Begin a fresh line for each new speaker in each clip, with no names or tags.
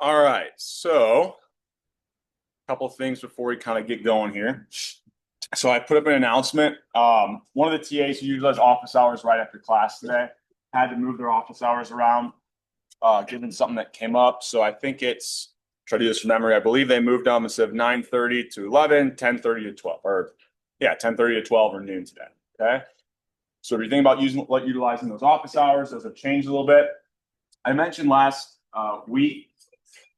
All right, so a couple of things before we kind of get going here. So I put up an announcement. One of the TAs who usually has office hours right after class today had to move their office hours around, given something that came up. So I think it's try to do this from memory. I believe they moved them instead of 9:30 to 11, 10:30 to 12, or yeah, 10:30 to 12 or noon today. Okay. So if you think about utilizing those office hours, those have changed a little bit. I mentioned last week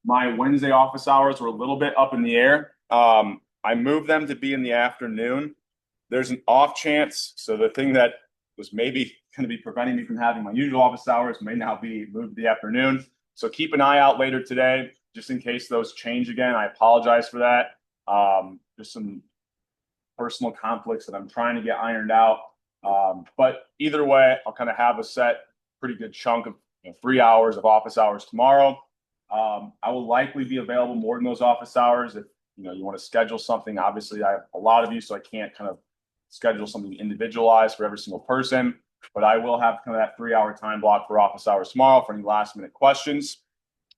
my Wednesday office hours were a little bit up in the air. I moved them to be in the afternoon. There's an off chance. So the thing that was maybe going to be preventing me from having my usual office hours may now be moved to the afternoon. So keep an eye out later today, just in case those change again. I apologize for that. There's some personal conflicts that I'm trying to get ironed out. But either way, I'll kind of have a set pretty good chunk of 3 hours of office hours tomorrow. I will likely be available more than those office hours if you want to schedule something. Obviously, I have a lot of you, so I can't kind of schedule something individualized for every single person. But I will have kind of that 3 hour time block for office hours tomorrow for any last minute questions.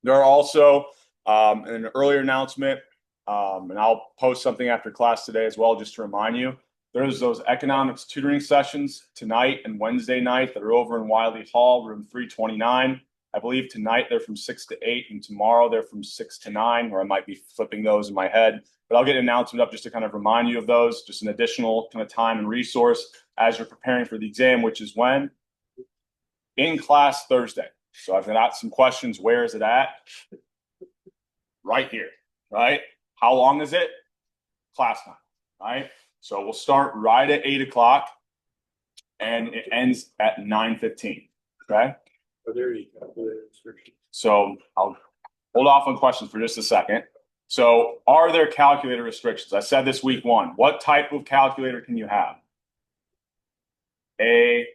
There are also an earlier announcement, and I'll post something after class today as well, just to remind you. There's those economics tutoring sessions tonight and Wednesday night that are over in Wiley Hall, room 329. I believe tonight they're from 6 to 8, and tomorrow they're from 6 to 9, or I might be flipping those in my head. But I'll get an announcement up just to kind of remind you of those, just an additional kind of time and resource as you're preparing for the exam, which is when? In class Thursday. So I've got some questions. Where is it at? Right here, right? How long is it? Class time, right? So we'll start right at 8 o'clock and it ends at 9:15, okay? So I'll hold off on questions for just a second. So are there calculator restrictions? I said this week one. What type of calculator can you have? A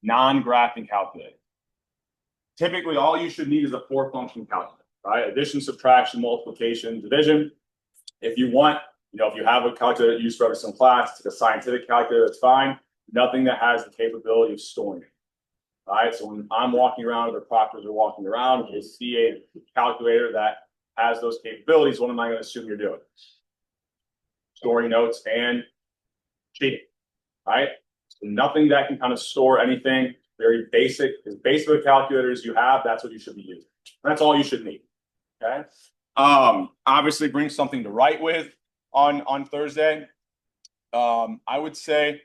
non-graphing calculator. Typically, all you should need is a four-function calculator, right? Addition, subtraction, multiplication, division. If you want, if you have a calculator used for every single class, it's like a scientific calculator, that's fine. Nothing that has the capability of storing it. All right, so when I'm walking around or the proctors are walking around, if they see a calculator that has those capabilities, what am I going to assume you're doing? Storing notes and cheating, right? So nothing that can kind of store anything. Very basic, as basic a calculator as you have, that's what you should be using. That's all you should need, okay? Obviously bring something to write with on Thursday. I would say,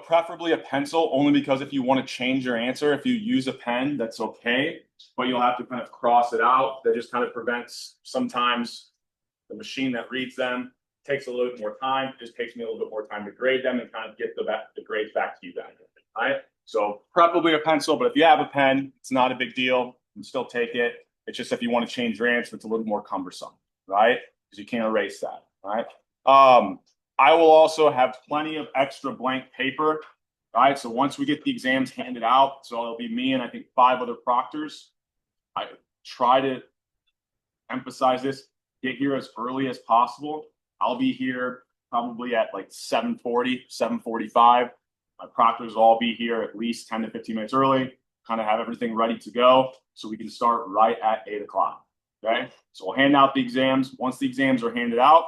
preferably a pencil, only because if you want to change your answer, if you use a pen, that's okay, but you'll have to kind of cross it out. That just kind of prevents sometimes the machine that reads them takes a little bit more time. It just takes me a little bit more time to grade them and kind of get the grades back to you guys. All right. So preferably a pencil, but if you have a pen, it's not a big deal. You can still take it. It's just if you want to change your answer, it's a little more cumbersome, right? Because you can't erase that, right? I will also have plenty of extra blank paper, right? So once we get the exams handed out, so it'll be me and I think 5 other proctors. I try to emphasize this, get here as early as possible. I'll be here probably at like 7:40, 7:45. My proctors will all be here at least 10 to 15 minutes early, kind of have everything ready to go so we can start right at 8 o'clock, okay? So we'll hand out the exams. Once the exams are handed out,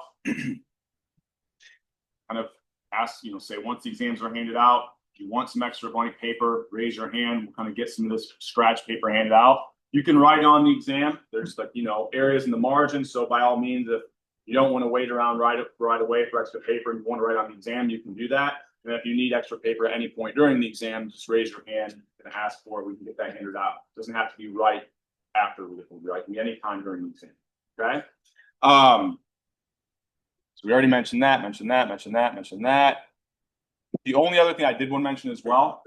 kind of ask, say once the exams are handed out, if you want some extra blank paper, raise your hand. We'll kind of get some of this scratch paper handed out. You can write on the exam. There's like, areas in the margin. So by all means, if you don't want to wait around right away for extra paper and you want to write on the exam, you can do that. And if you need extra paper at any point during the exam, just raise your hand and ask for it. We can get that handed out. It doesn't have to be right after. It can be right any time during the exam. Okay. So we already mentioned that. The only other thing I did want to mention as well,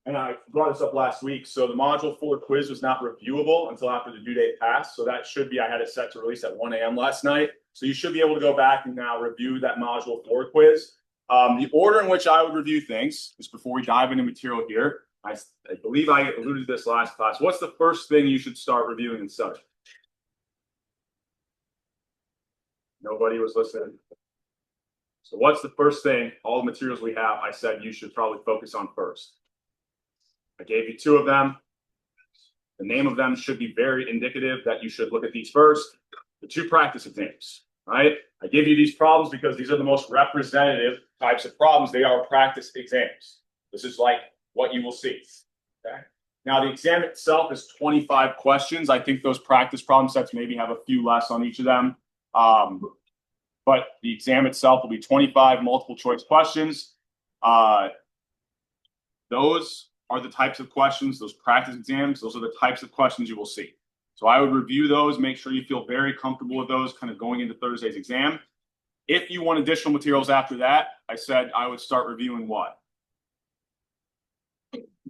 and I brought this up last week. So the module 4 quiz was not reviewable until after the due date passed. So that should be, I had it set to release at 1 a.m. last night. So you should be able to go back and now review that module 4 quiz. The order in which I would review things is before we dive into material here. I believe I alluded to this last class. What's the first thing you should start reviewing and studying? Nobody was listening. So what's the first thing, all the materials we have, I said you should probably focus on first? I gave you 2 of them. The name of them should be very indicative that you should look at these first. The 2 practice exams, right? I give you these problems because these are the most representative types of problems. They are practice exams. This is like what you will see. Okay. Now the exam itself is 25 questions. I think those practice problem sets maybe have a few less on each of them. But the exam itself will be 25 multiple choice questions. Those are the types of questions, those practice exams, those are the types of questions you will see. So I would review those, make sure you feel very comfortable with those kind of going into Thursday's exam. If you want additional materials after that, I said I would start reviewing what?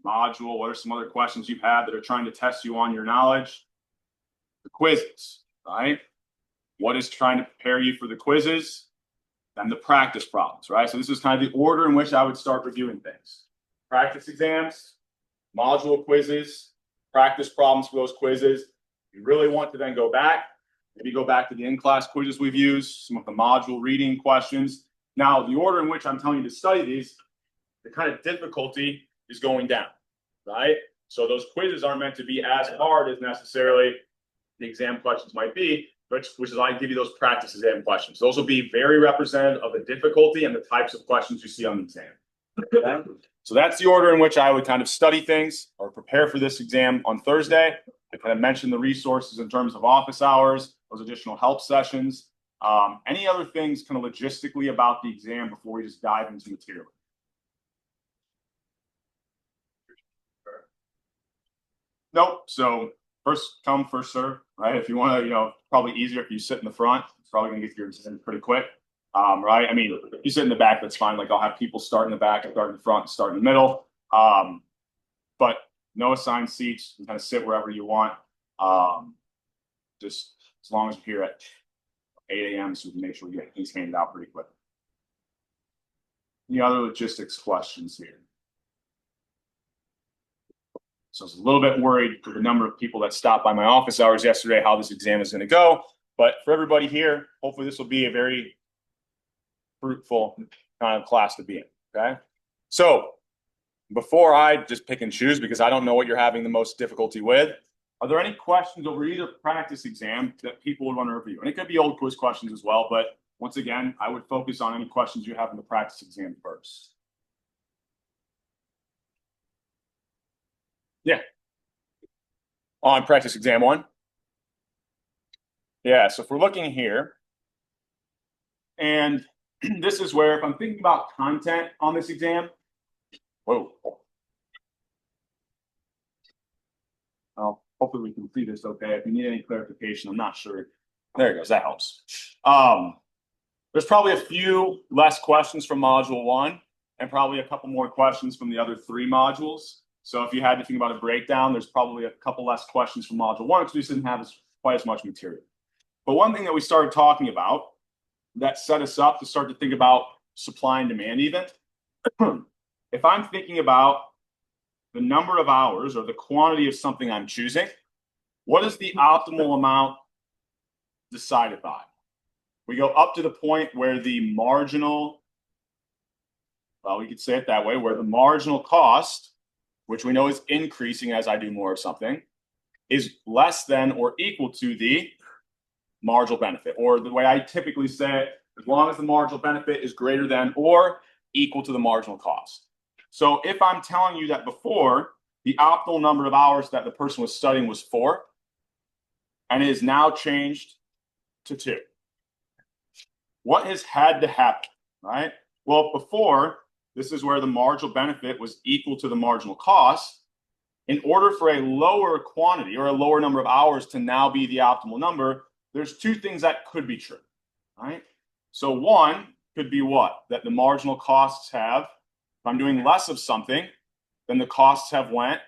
Module, what are some other questions you've had that are trying to test you on your knowledge? The quizzes, right? What is trying to prepare you for the quizzes? Then the practice problems, right? So this is kind of the order in which I would start reviewing things. Practice exams, module quizzes, practice problems for those quizzes. You really want to then go back, maybe go back to the in-class quizzes we've used, some of the module reading questions. Now, the order in which I'm telling you to study these, the kind of difficulty is going down, right? So those quizzes aren't meant to be as hard as necessarily the exam questions might be, which is why I give you those practice exam questions. Those will be very representative of the difficulty and the types of questions you see on the exam. Okay? So that's the order in which I would kind of study things or prepare for this exam on Thursday. I kind of mentioned the resources in terms of office hours, those additional help sessions, any other things kind of logistically about the exam before we just dive into material. Nope. So first come, first serve, right? If you want to, probably easier if you sit in the front. It's probably going to get your exam pretty quick, right? I mean, if you sit in the back, that's fine. Like I'll have people start in the back, start in the front, start in the middle. But no assigned seats. You kind of sit wherever you want. Just as long as you're here at 8 a.m. so we can make sure we get things handed out pretty quick. Any other logistics questions here? So I was a little bit worried for the number of people that stopped by my office hours yesterday, how this exam is going to go. But for everybody here, hopefully this will be a very fruitful kind of class to be in, okay? So before I just pick and choose, because I don't know what you're having the most difficulty with, are there any questions over either practice exam that people would want to review? And it could be old quiz questions as well, but once again, I would focus on any questions you have in the practice exam first. Yeah. On practice exam 1. Yeah, so if we're looking here, and this is where if I'm thinking about content on this exam, whoa. Oh, hopefully we can see this okay. If you need any clarification, I'm not sure. There it goes, that helps. There's probably a few less questions from module 1 and probably a couple more questions from the other 3 modules. So if you had to think about a breakdown, there's probably a couple less questions from module 1 because we just didn't have quite as much material. But one thing that we started talking about that set us up to start to think about supply and demand even, if I'm thinking about the number of hours or the quantity of something I'm choosing, what is the optimal amount decided by? We go up to the point where the marginal, well, we could say it that way, where the marginal cost, which we know is increasing as I do more of something, is less than or equal to the marginal benefit. Or the way I typically say it, as long as the marginal benefit is greater than or equal to the marginal cost. So if I'm telling you that before, the optimal number of hours that the person was studying was 4, and it is now changed to 2. What has had to happen, right? Well, before, this is where the marginal benefit was equal to the marginal cost. In order for a lower quantity or a lower number of hours to now be the optimal number, there's 2 things that could be true, right? So one could be what? That the marginal costs have, if I'm doing less of something, then the costs have went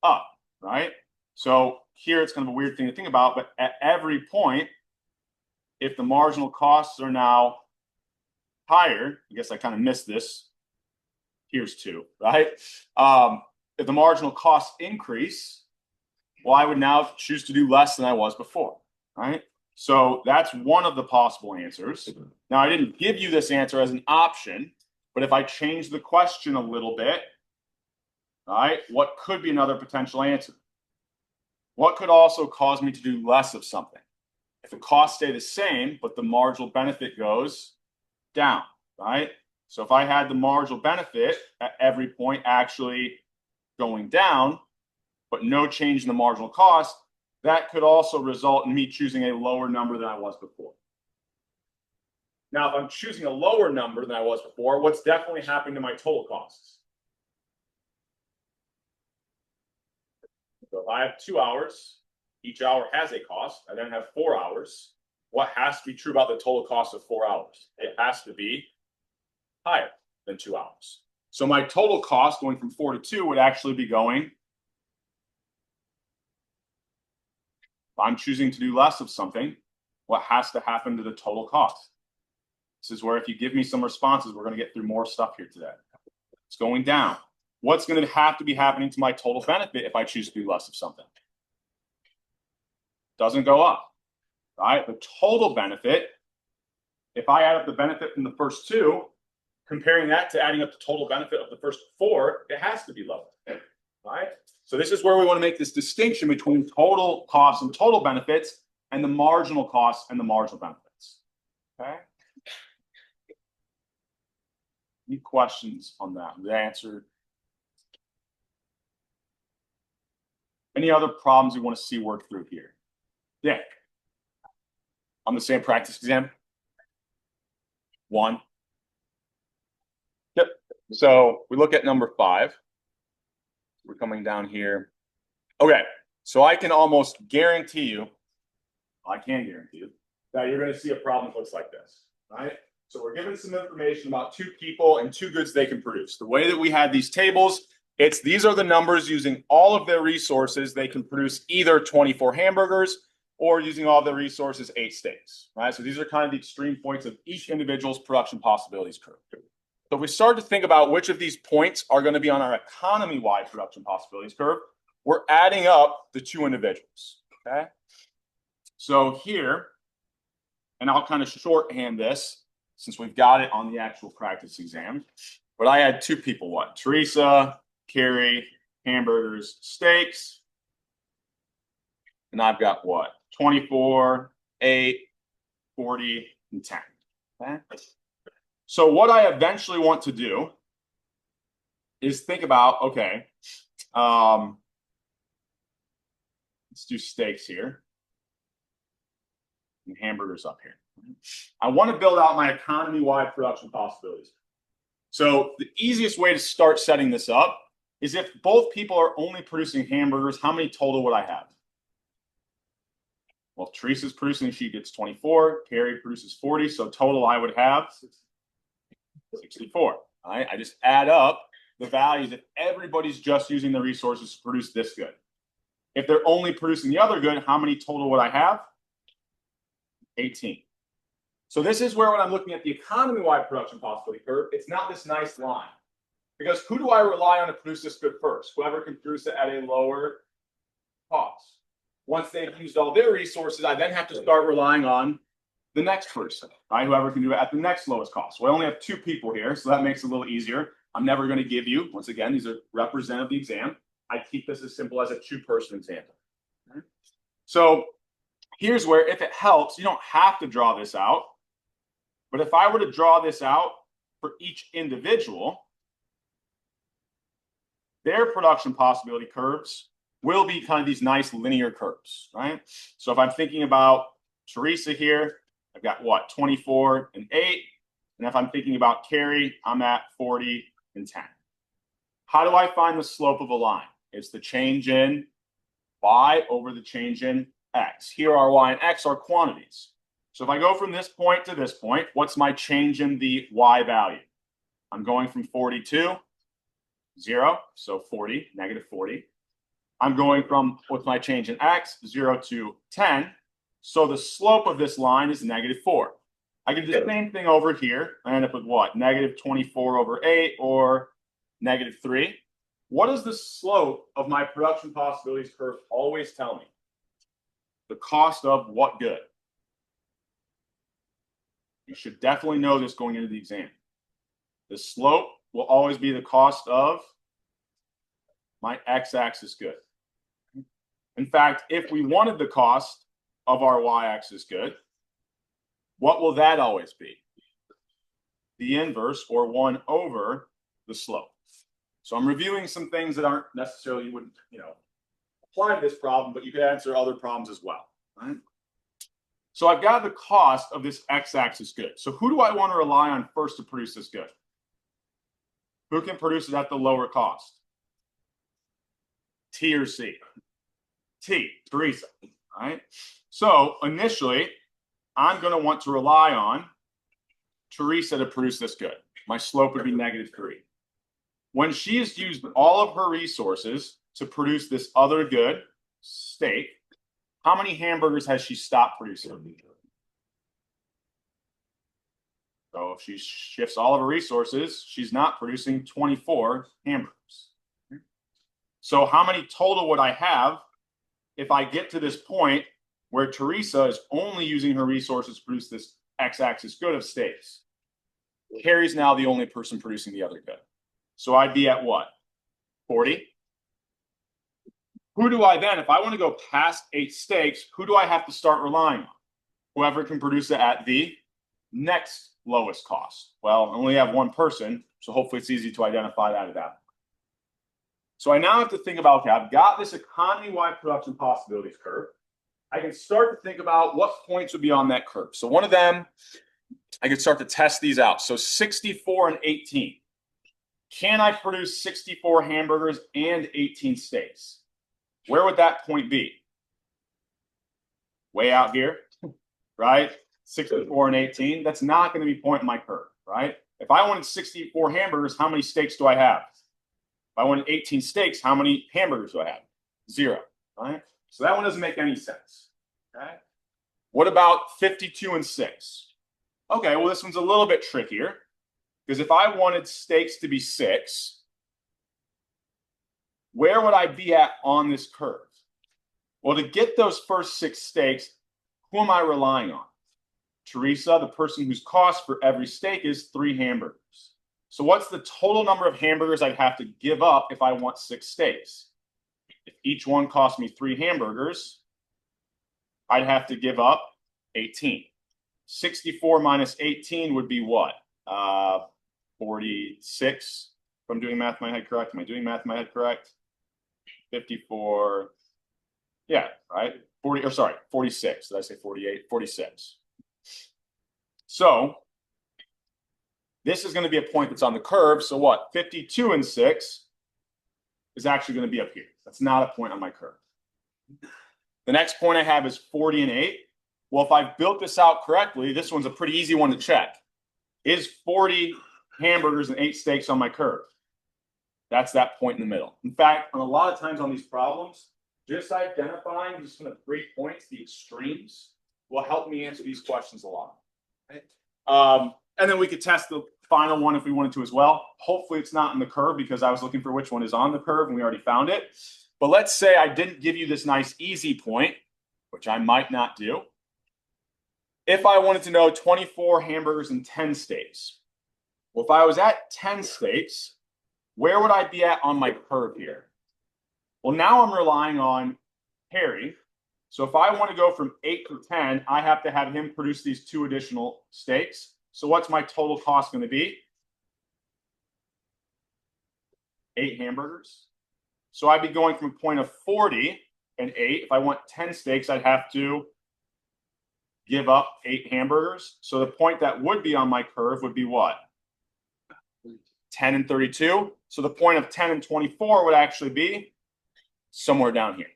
up, right? So here it's kind of a weird thing to think about, but at every point, if the marginal costs are now higher, I guess I kind of missed this. Here's 2, right? If the marginal costs increase, well, I would now choose to do less than I was before, right? So that's one of the possible answers. Now, I didn't give you this answer as an option, but if I change the question a little bit, right, what could be another potential answer? What could also cause me to do less of something? If the costs stay the same, but the marginal benefit goes down, right? So if I had the marginal benefit at every point actually going down, but no change in the marginal cost, that could also result in me choosing a lower number than I was before. Now, if I'm choosing a lower number than I was before, what's definitely happening to my total costs? So if I have 2 hours, each hour has a cost. I then have 4 hours. What has to be true about the total cost of 4 hours? It has to be higher than 2 hours. So my total cost going from 4 to 2 would actually be going. If I'm choosing to do less of something, what has to happen to the total cost? This is where if you give me some responses, we're going to get through more stuff here today. It's going down. What's going to have to be happening to my total benefit if I choose to do less of something? Doesn't go up, right? The total benefit, if I add up the benefit from the first 2, comparing that to adding up the total benefit of the first 4, it has to be lower, right? So this is where we want to make this distinction between total costs and total benefits and the marginal costs and the marginal benefits, okay? Any questions on that? The answer. Any other problems you want to see worked through here? Yeah. On the same practice exam? 1. Yep. So we look at number 5. We're coming down here. Okay. So I can almost guarantee you, I can guarantee you, that you're going to see a problem that looks like this, right? So we're given some information about 2 people and 2 goods they can produce. The way that we had these tables, these are the numbers using all of their resources. They can produce either 24 hamburgers or using all their resources, 8 steaks, right? So these are kind of the extreme points of each individual's production possibilities curve. So if we start to think about which of these points are going to be on our economy-wide production possibilities curve, we're adding up the 2 individuals, okay? So here, and I'll kind of shorthand this since we've got it on the actual practice exam, but I had 2 people, what? Teresa, Carrie, hamburgers, steaks, and I've got what? 24, 8, 40, and 10, okay? So what I eventually want to do is think about, okay, let's do steaks here and hamburgers up here. I want to build out my economy-wide production possibilities. So the easiest way to start setting this up is if both people are only producing hamburgers, how many total would I have? Well, if Teresa's producing, she gets 24. Carrie produces 40. So total I would have 64. All right? I just add up the values if everybody's just using the resources to produce this good. If they're only producing the other good, how many total would I have? 18. So this is where when I'm looking at the economy-wide production possibility curve, it's not this nice line. Because who do I rely on to produce this good first? Whoever can produce it at a lower cost. Once they've used all their resources, I then have to start relying on the next person, right? Whoever can do it at the next lowest cost. So I only have 2 people here, so that makes it a little easier. I'm never going to give you, once again, these are representative of the exam. I keep this as simple as a 2-person example. Okay? So here's where, if it helps, you don't have to draw this out. But if I were to draw this out for each individual, their production possibility curves will be kind of these nice linear curves, right? So if I'm thinking about Teresa here, I've got what, 24 and 8. And if I'm thinking about Carrie, I'm at 40 and 10. How do I find the slope of a line? It's the change in y over the change in x. Here are y and x are quantities. So if I go from this point to this point, what's my change in the y value? I'm going from 42, 0, so 40, negative 40. I'm going from, what's my change in x? 0 to 10. So the slope of this line is negative 4. I can do the same thing over here. I end up with what? Negative 24 over 8 or negative 3. What does the slope of my production possibilities curve always tell me? The cost of what good? You should definitely know this going into the exam. The slope will always be the cost of my x-axis good. In fact, if we wanted the cost of our y-axis good, what will that always be? The inverse, or 1 over the slope. So I'm reviewing some things that aren't necessarily, you wouldn't, apply to this problem, but you could answer other problems as well, right? So I've got the cost of this x-axis good. So who do I want to rely on first to produce this good? Who can produce it at the lower cost? T or C? T, Teresa, right? So initially, I'm going to want to rely on Teresa to produce this good. My slope would be -3. When she's used all of her resources to produce this other good, steak, how many hamburgers has she stopped producing? So if she shifts all of her resources, she's not producing 24 hamburgers. So how many total would I have if I get to this point where Teresa is only using her resources to produce this x-axis good of steaks? Carrie's now the only person producing the other good. So I'd be at what? 40? Who do I then, if I want to go past 8 steaks, who do I have to start relying on? Whoever can produce it at the next lowest cost. Well, I only have one person, so hopefully it's easy to identify that at that point. So I now have to think about, okay, I've got this economy-wide production possibilities curve. I can start to think about what points would be on that curve. So one of them, I can start to test these out. So 64 and 18. Can I produce 64 hamburgers and 18 steaks? Where would that point be? Way out here, right? 64 and 18. That's not going to be point in my curve, right? If I wanted 64 hamburgers, how many steaks do I have? If I wanted 18 steaks, how many hamburgers do I have? 0, right? So that one doesn't make any sense, okay? What about 52 and 6? Okay, well, this one's a little bit trickier because if I wanted steaks to be 6, where would I be at on this curve? Well, to get those first 6 steaks, who am I relying on? Teresa, the person whose cost for every steak is 3 hamburgers. So what's the total number of hamburgers I'd have to give up if I want 6 steaks? If each one cost me 3 hamburgers, I'd have to give up 18. 64 minus 18 would be what? 46. If I'm doing math in my head correct. Am I doing math in my head correct? 54. Yeah, right. 46. Did I say 48? 46. So this is going to be a point that's on the curve. So what? 52 and 6 is actually going to be up here. That's not a point on my curve. The next point I have is 40 and 8. Well, if I've built this out correctly, this one's a pretty easy one to check. Is 40 hamburgers and 8 steaks on my curve? That's that point in the middle. In fact, on a lot of times on these problems, just identifying just kind of 3 points, the extremes, will help me answer these questions a lot. Okay? And then we could test the final one if we wanted to as well. Hopefully it's not in the curve because I was looking for which one is on the curve and we already found it. But let's say I didn't give you this nice easy point, which I might not do. If I wanted to know 24 hamburgers and 10 steaks. Well, if I was at 10 steaks, where would I be at on my curve here? Well, now I'm relying on Harry. So if I want to go from 8 to 10, I have to have him produce these 2 additional steaks. So what's my total cost going to be? 8 hamburgers. So I'd be going from a point of 40 and 8. If I want 10 steaks, I'd have to give up 8 hamburgers. So the point that would be on my curve would be what? 10 and 32. So the point of 10 and 24 would actually be somewhere down here.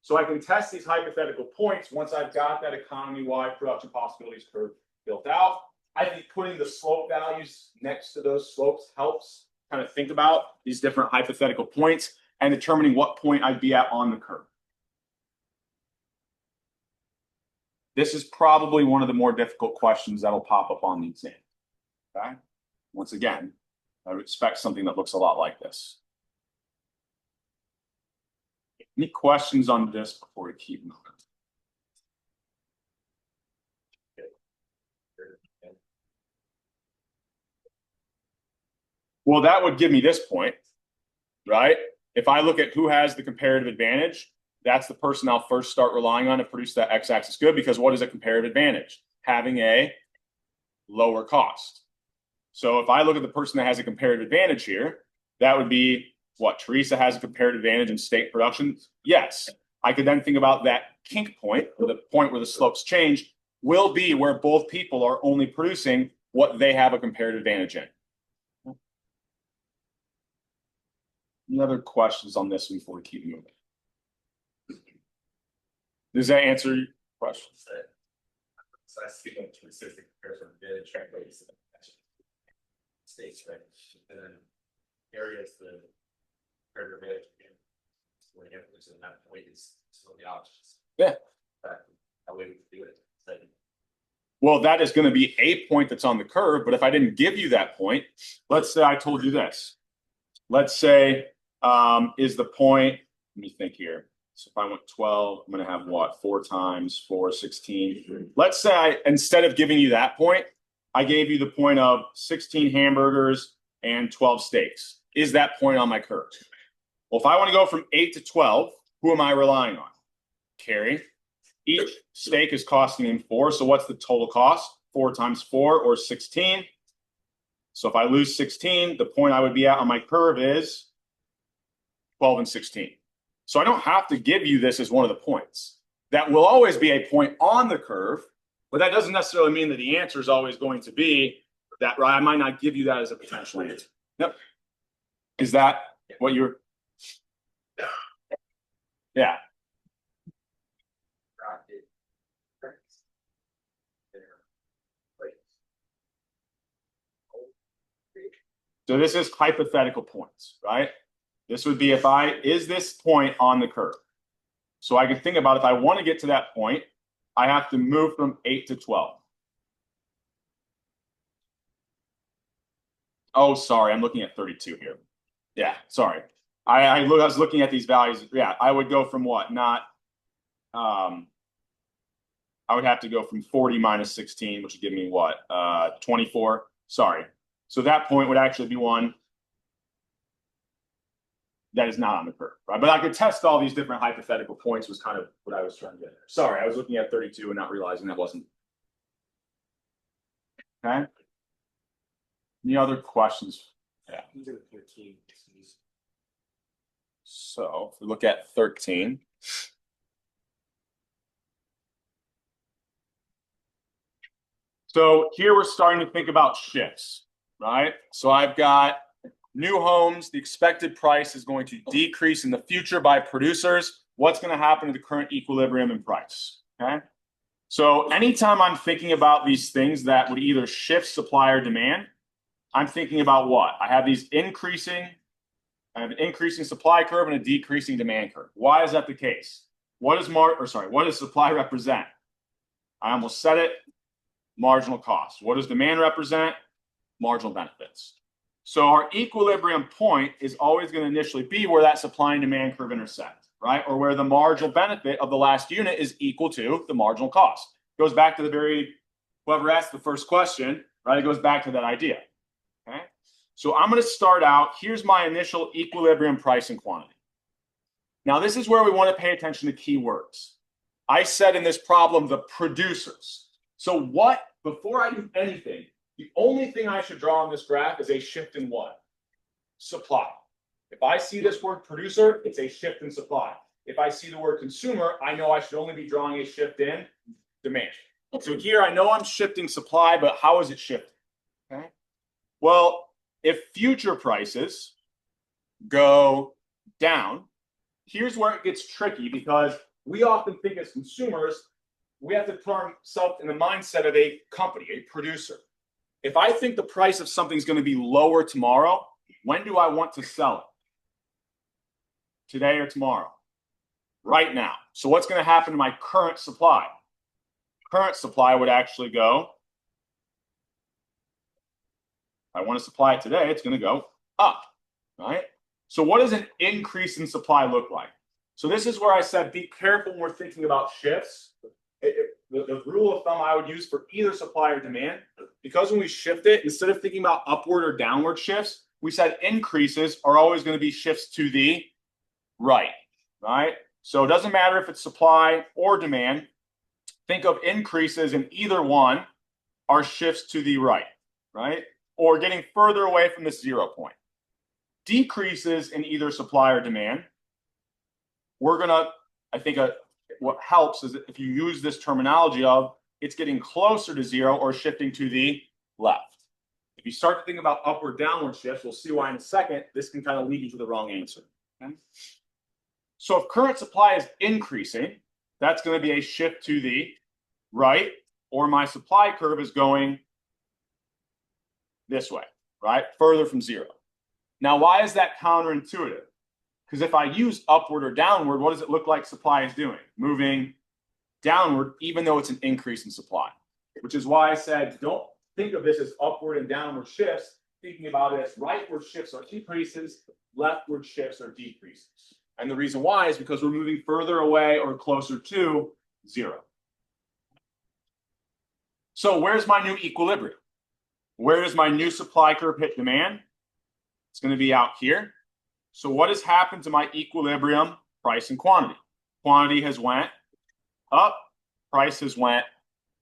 So I can test these hypothetical points once I've got that economy-wide production possibilities curve built out. I think putting the slope values next to those slopes helps kind of think about these different hypothetical points and determining what point I'd be at on the curve. This is probably one of the more difficult questions that'll pop up on the exam. Okay? Once again, I would expect something that looks a lot like this. Any questions on this before we keep moving? Well, that would give me this point, right? If I look at who has the comparative advantage, that's the person I'll first start relying on to produce that x-axis good, because what is a comparative advantage? Having a lower cost. So if I look at the person that has a comparative advantage here, that would be what? Teresa has a comparative advantage in steak production? Yes. I could then think about that kink point, or the point where the slopes change, will be where both people are only producing what they have a comparative advantage in. Any other questions on this before we keep moving? Does that answer your question?
So I see like consistent comparison of the track rates states, right? And then areas the comparative advantage when you have to in that point is still the options.
Yeah.
That way we can do it.
Well, that is going to be a point that's on the curve, but if I didn't give you that point, let's say I told you this. Let's say is the point, let me think here. So if I went 12, I'm going to have what? 4 times 4, 16. Let's say instead of giving you that point, I gave you the point of 16 hamburgers and 12 steaks. Is that point on my curve? Well, if I want to go from 8 to 12, who am I relying on? Carry. Each steak is costing him 4. So what's the total cost? 4 times 4 or 16. So if I lose 16, the point I would be at on my curve is 12 and 16. So I don't have to give you this as one of the points. That will always be a point on the curve, but that doesn't necessarily mean that the answer is always going to be that, right? I might not give you that as a potential answer. Yep. Is that what you're? Yeah. So this is hypothetical points, right? This would be is this point on the curve? So I can think about if I want to get to that point, I have to move from 8 to 12. Oh, sorry, I'm looking at 32 here. Yeah, sorry. I was looking at these values. Yeah, I would go from what? I would have to go from 40 minus 16, which would give me what? 24. Sorry. So that point would actually be one that is not on the curve, right? But I could test all these different hypothetical points was kind of what I was trying to get there. Sorry, I was looking at 32 and not realizing that wasn't. Okay. Any other questions? Yeah. So if we look at 13. So here we're starting to think about shifts, right? So I've got new homes. The expected price is going to decrease in the future by producers. What's going to happen to the current equilibrium in price? Okay. So anytime I'm thinking about these things that would either shift supply or demand, I'm thinking about what? I have an increasing supply curve and a decreasing demand curve. Why is that the case? What does supply represent? I almost said it. Marginal cost. What does demand represent? Marginal benefits. So our equilibrium point is always going to initially be where that supply and demand curve intersect, right? Or where the marginal benefit of the last unit is equal to the marginal cost. It goes back to whoever asked the first question, right? It goes back to that idea. Okay. So I'm going to start out. Here's my initial equilibrium price and quantity. Now, this is where we want to pay attention to keywords. I said in this problem, the producers. So before I do anything, the only thing I should draw on this graph is a shift in what? Supply. If I see this word producer, it's a shift in supply. If I see the word consumer, I know I should only be drawing a shift in demand. So here I know I'm shifting supply, but how is it shifting? Okay. Well, if future prices go down, here's where it gets tricky, because we often think as consumers, we have to put ourselves in the mindset of a company, a producer. If I think the price of something is going to be lower tomorrow, when do I want to sell it? Today or tomorrow? Right now. So what's going to happen to my current supply? Current supply would actually go, if I want to supply it today, it's going to go up, right? So what does an increase in supply look like? So this is where I said, be careful when we're thinking about shifts. The rule of thumb I would use for either supply or demand, because when we shift it, instead of thinking about upward or downward shifts, we said increases are always going to be shifts to the right? So it doesn't matter if it's supply or demand. Think of increases in either one are shifts to the right, right? Or getting further away from this 0 point. Decreases in either supply or demand, we're gonna, I think what helps is if you use this terminology of it's getting closer to 0 or shifting to the left. If you start to think about upward downward shifts, we'll see why in a second, this can kind of lead you to the wrong answer. Okay? So if current supply is increasing, that's going to be a shift to the right, or my supply curve is going this way, right? Further from 0. Now, why is that counterintuitive? Because if I use upward or downward, what does it look like supply is doing? Moving downward, even though it's an increase in supply. Which is why I said, don't think of this as upward and downward shifts, thinking about it as rightward shifts are increases, leftward shifts are decreases. And the reason why is because we're moving further away or closer to 0. So where's my new equilibrium? Where does my new supply curve hit demand? It's going to be out here. So what has happened to my equilibrium, price and quantity? Quantity has went up, price has went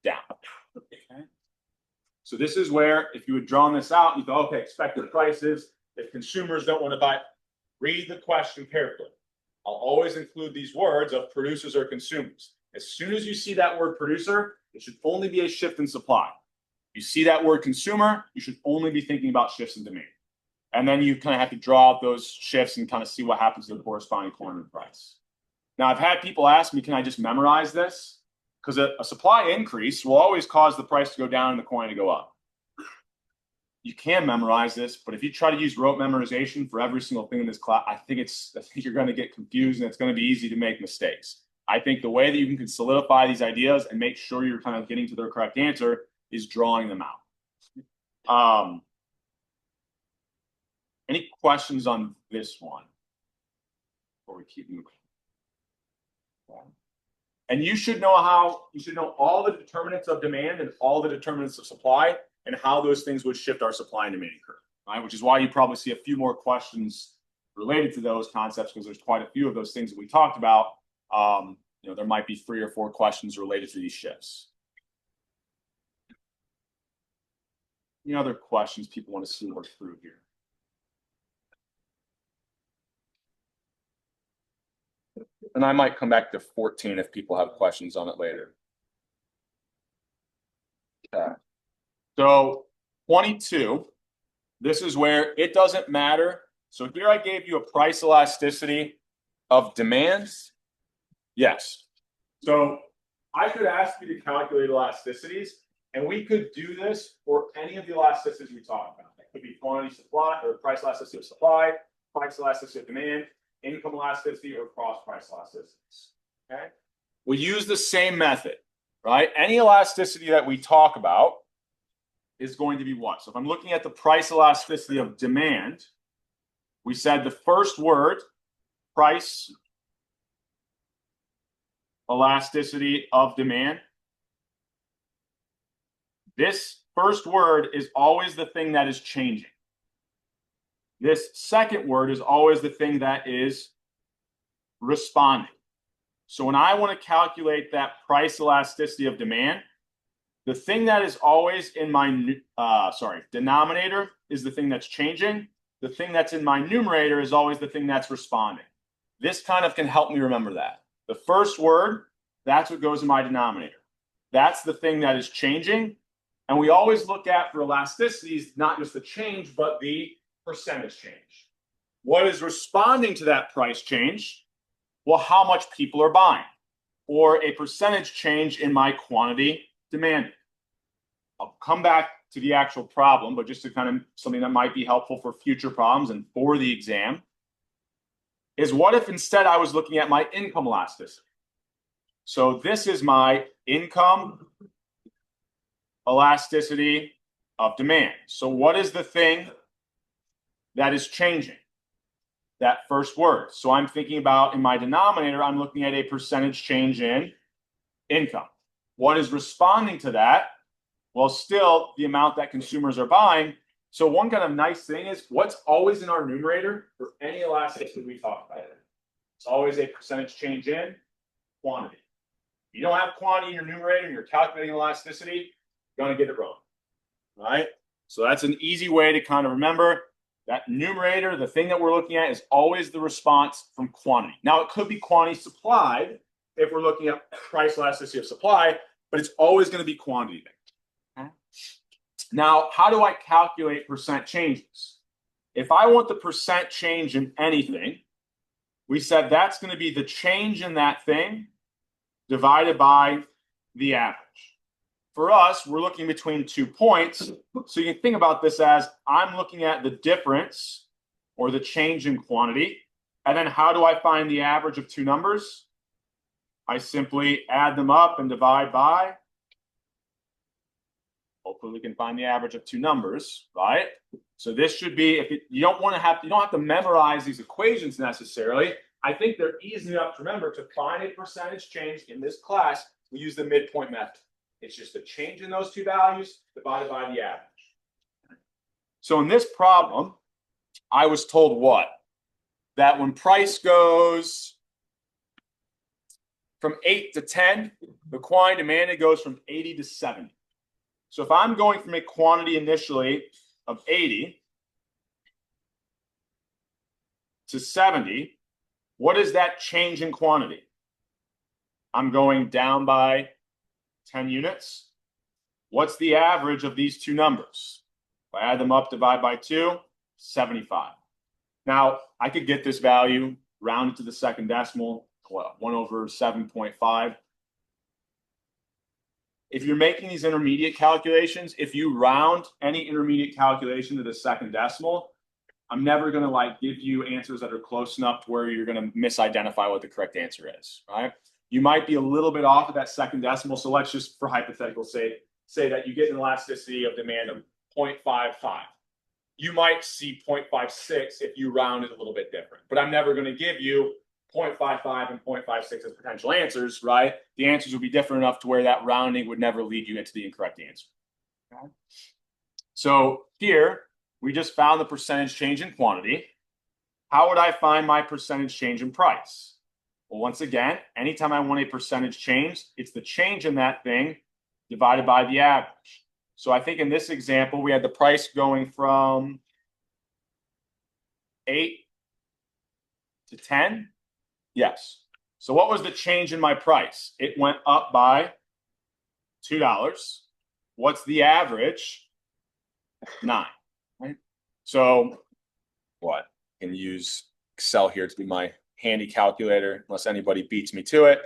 down. Okay. So this is where, if you had drawn this out, you thought, okay, expected prices, if consumers don't want to buy, read the question carefully. I'll always include these words of producers or consumers. As soon as you see that word producer, it should only be a shift in supply. You see that word consumer, you should only be thinking about shifts in demand. And then you kind of have to draw out those shifts and kind of see what happens to the corresponding quantity price. Now, I've had people ask me, can I just memorize this? Because a supply increase will always cause the price to go down and the quantity to go up. You can memorize this, but if you try to use rote memorization for every single thing in this class, I think you're going to get confused and it's going to be easy to make mistakes. I think the way that you can solidify these ideas and make sure you're kind of getting to the correct answer is drawing them out. Any questions on this one before we keep moving? And you should know all the determinants of demand and all the determinants of supply and how those things would shift our supply and demand curve, right? Which is why you probably see a few more questions related to those concepts, because there's quite a few of those things that we talked about. There might be 3 or 4 questions related to these shifts. Any other questions people want to see work through here? And I might come back to 14 if people have questions on it later. Okay. So 22, this is where it doesn't matter. So here I gave you a price elasticity of demands. Yes. So I could ask you to calculate elasticities, and we could do this for any of the elasticities we talk about. It could be quantity supply or price elasticity of supply, price elasticity of demand, income elasticity, or cross price elasticities. Okay. We use the same method, right? Any elasticity that we talk about is going to be what? So if I'm looking at the price elasticity of demand, we said the first word, price elasticity of demand. This first word is always the thing that is changing. This second word is always the thing that is responding. So when I want to calculate that price elasticity of demand, the thing that is always in my denominator is the thing that's changing. The thing that's in my numerator is always the thing that's responding. This kind of can help me remember that. The first word, that's what goes in my denominator. That's the thing that is changing. And we always look at for elasticities, not just the change, but the percentage change. What is responding to that price change? Well, how much people are buying, or a percentage change in my quantity demanded. I'll come back to the actual problem, but just to kind of something that might be helpful for future problems and for the exam is, what if instead I was looking at my income elasticity? So this is my income elasticity of demand. So what is the thing that is changing? That first word. So I'm thinking about, in my denominator, I'm looking at a percentage change in income. What is responding to that? Well, still the amount that consumers are buying. So one kind of nice thing is, what's always in our numerator for any elasticity we talk about? It's always a percentage change in quantity. If you don't have quantity in your numerator and you're calculating elasticity, you're going to get it wrong. All right? So that's an easy way to kind of remember that numerator, the thing that we're looking at is always the response from quantity. Now, it could be quantity supplied if we're looking at price elasticity of supply, but it's always going to be quantity there. Okay. Now, how do I calculate percent changes? If I want the percent change in anything, we said that's going to be the change in that thing divided by the average. For us, we're looking between 2 points. So you can think about this as I'm looking at the difference or the change in quantity. And then how do I find the average of two numbers? I simply add them up and divide by. Hopefully we can find the average of two numbers, right? So this should be, you don't have to memorize these equations necessarily. I think they're easy enough to remember. To find a percentage change in this class, we use the midpoint method. It's just a change in those two values divided by the average. So in this problem, I was told what? That when price goes from 8 to 10, the quantity demanded goes from 80 to 70. So if I'm going from a quantity initially of 80 to 70, what is that change in quantity? I'm going down by 10 units. What's the average of these two numbers? If I add them up, divide by 2, 75. Now, I could get this value rounded to the second decimal, 1 over 7.5. If you're making these intermediate calculations, if you round any intermediate calculation to the second decimal, I'm never going to give you answers that are close enough to where you're going to misidentify what the correct answer is, right? You might be a little bit off of that second decimal. So let's just, for hypothetical sake, say that you get an elasticity of demand of 0.55. You might see 0.56 if you round it a little bit different. But I'm never going to give you 0.55 and 0.56 as potential answers, right? The answers would be different enough to where that rounding would never lead you into the incorrect answer. Okay. So here, we just found the percentage change in quantity. How would I find my percentage change in price? Well, once again, anytime I want a percentage change, it's the change in that thing divided by the average. So I think in this example, we had the price going from 8 to 10. Yes. So what was the change in my price? It went up by $2. What's the average? 9. Right? So what? I can use Excel here to be my handy calculator, unless anybody beats me to it.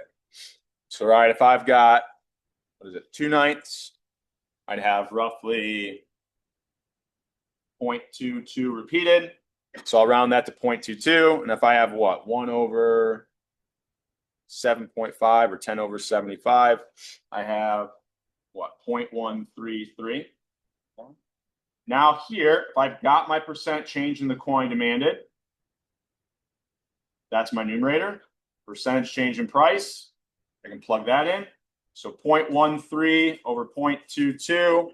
So, right, if I've got, 2/9, I'd have roughly 0.22 repeated. So I'll round that to 0.22. And if I have what? 1 over 7.5 or 10 over 75, I have what? 0.133. Now here, if I've got my percent change in the quantity demanded, that's my numerator. Percentage change in price, I can plug that in. So 0.13 over 0.22,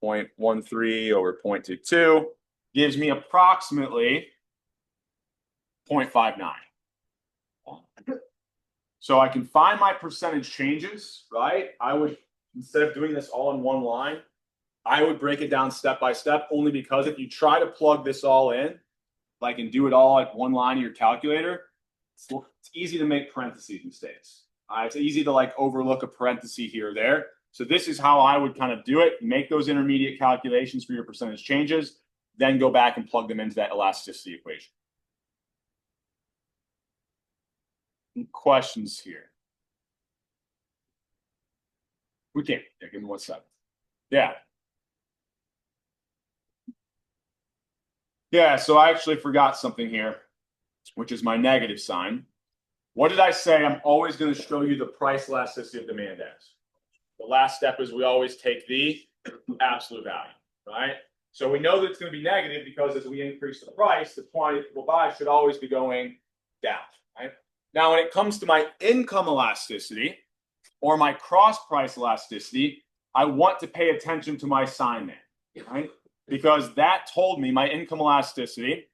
0.13 over 0.22 gives me approximately 0.59. So I can find my percentage changes, right? I would, instead of doing this all in one line, I would break it down step by step, only because if you try to plug this all in, and do it all like one line of your calculator, it's easy to make parentheses mistakes. It's easy to overlook a parenthesis here or there. So this is how I would kind of do it. Make those intermediate calculations for your percentage changes, then go back and plug them into that elasticity equation. Any questions here? We can. Yeah, give me 1 second. Yeah. Yeah, so I actually forgot something here, which is my negative sign. What did I say? I'm always going to show you the price elasticity of demand as. The last step is we always take the absolute value, right? So we know that it's going to be negative because as we increase the price, the quantity people buy should always be going down, right? Now, when it comes to my income elasticity or my cross price elasticity, I want to pay attention to my sign there, right? Because that told me my income elasticity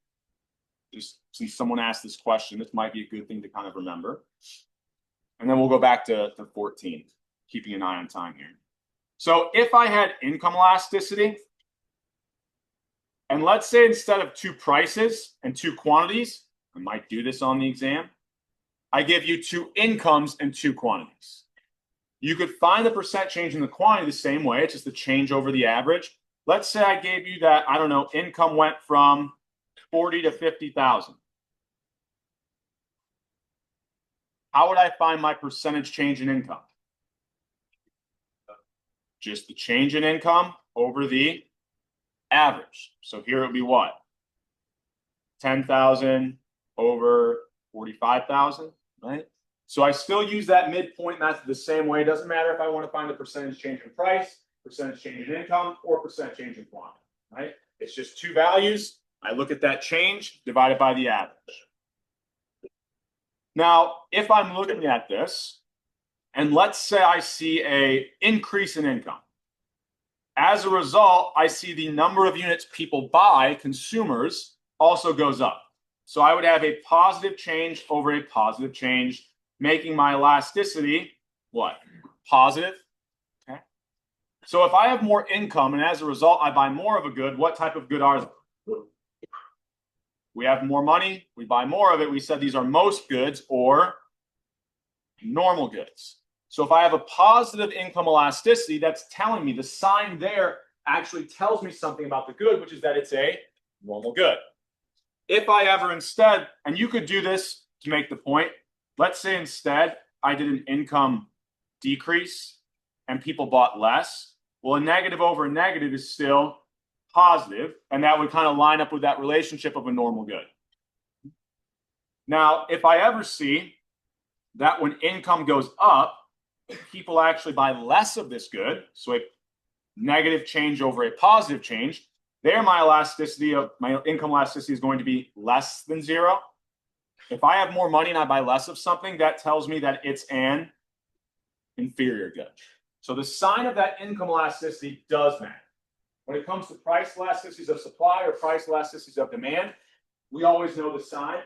Just since someone asked this question, this might be a good thing to kind of remember. And then we'll go back to 14, keeping an eye on time here. So if I had income elasticity, and let's say instead of 2 prices and 2 quantities, I might do this on the exam, I give you 2 incomes and 2 quantities. You could find the percent change in the quantity the same way. It's just the change over the average. Let's say I gave you that, I don't know, income went from 40 to 50,000. How would I find my percentage change in income? Just the change in income over the average. So here it would be what? 10,000 over 45,000, right? So I still use that midpoint method the same way. It doesn't matter if I want to find the percentage change in price, percentage change in income, or percent change in quantity, right? It's just 2 values. I look at that change divided by the average. Now, if I'm looking at this, and let's say I see an increase in income. As a result, I see the number of units people buy, consumers, also goes up. So I would have a positive change over a positive change, making my elasticity what? Positive. Okay. So if I have more income and as a result I buy more of a good, what type of good are they? We have more money, we buy more of it. We said these are most goods or normal goods. So if I have a positive income elasticity, that's telling me the sign there actually tells me something about the good, which is that it's a normal good. If I ever instead, and you could do this to make the point, let's say instead I did an income decrease and people bought less. Well, a negative over a negative is still positive, and that would kind of line up with that relationship of a normal good. Now, if I ever see that when income goes up, people actually buy less of this good, so a negative change over a positive change, there my elasticity of my income elasticity is going to be less than 0. If I have more money and I buy less of something, that tells me that it's an inferior good. So the sign of that income elasticity does matter. When it comes to price elasticities of supply or price elasticities of demand, we always know the sign,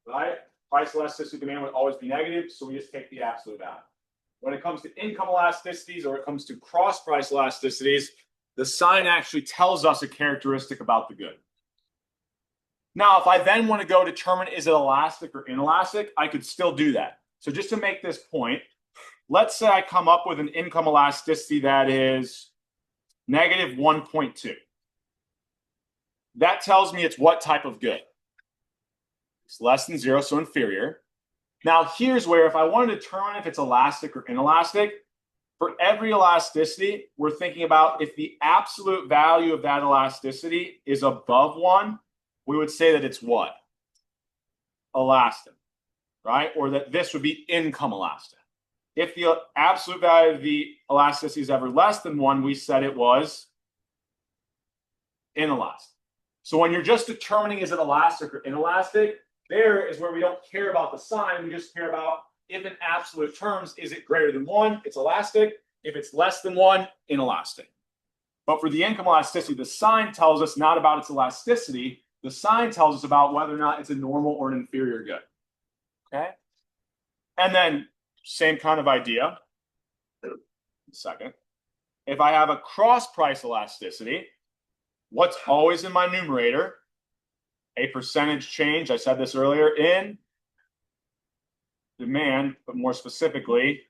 right? Price elasticity of demand would always be negative, so we just take the absolute value. When it comes to income elasticities or it comes to cross price elasticities, the sign actually tells us a characteristic about the good. Now, if I then want to go determine is it elastic or inelastic, I could still do that. So just to make this point, let's say I come up with an income elasticity that is negative 1.2. That tells me it's what type of good? It's less than 0, so inferior. Now, here's where if I want to determine if it's elastic or inelastic, for every elasticity, we're thinking about if the absolute value of that elasticity is above 1, we would say that it's what? Elastic, right? Or that this would be income elastic. If the absolute value of the elasticity is ever less than 1, we said it was inelastic. So when you're just determining is it elastic or inelastic, there is where we don't care about the sign. We just care about if in absolute terms, is it greater than 1, it's elastic. If it's less than 1, inelastic. But for the income elasticity, the sign tells us not about its elasticity. The sign tells us about whether or not it's a normal or an inferior good. Okay? And then same kind of idea. Second, if I have a cross price elasticity, what's always in my numerator? A percentage change, I said this earlier, in demand, but more specifically,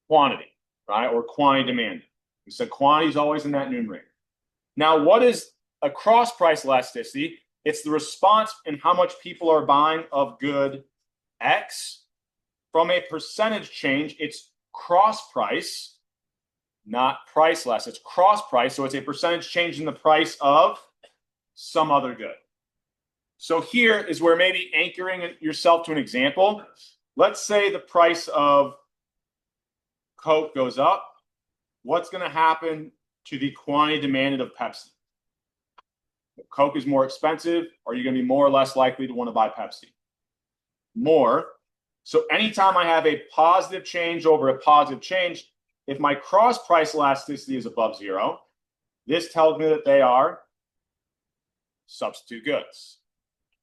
quantity, right? Or quantity demanded. We said quantity is always in that numerator. Now, what is a cross price elasticity? It's the response in how much people are buying of good X. From a percentage change, it's cross price, not price less. It's cross price, so it's a percentage change in the price of some other good. So here is where maybe anchoring yourself to an example. Let's say the price of Coke goes up. What's going to happen to the quantity demanded of Pepsi? If Coke is more expensive, are you going to be more or less likely to want to buy Pepsi? More. So anytime I have a positive change over a positive change, if my cross price elasticity is above 0, this tells me that they are substitute goods.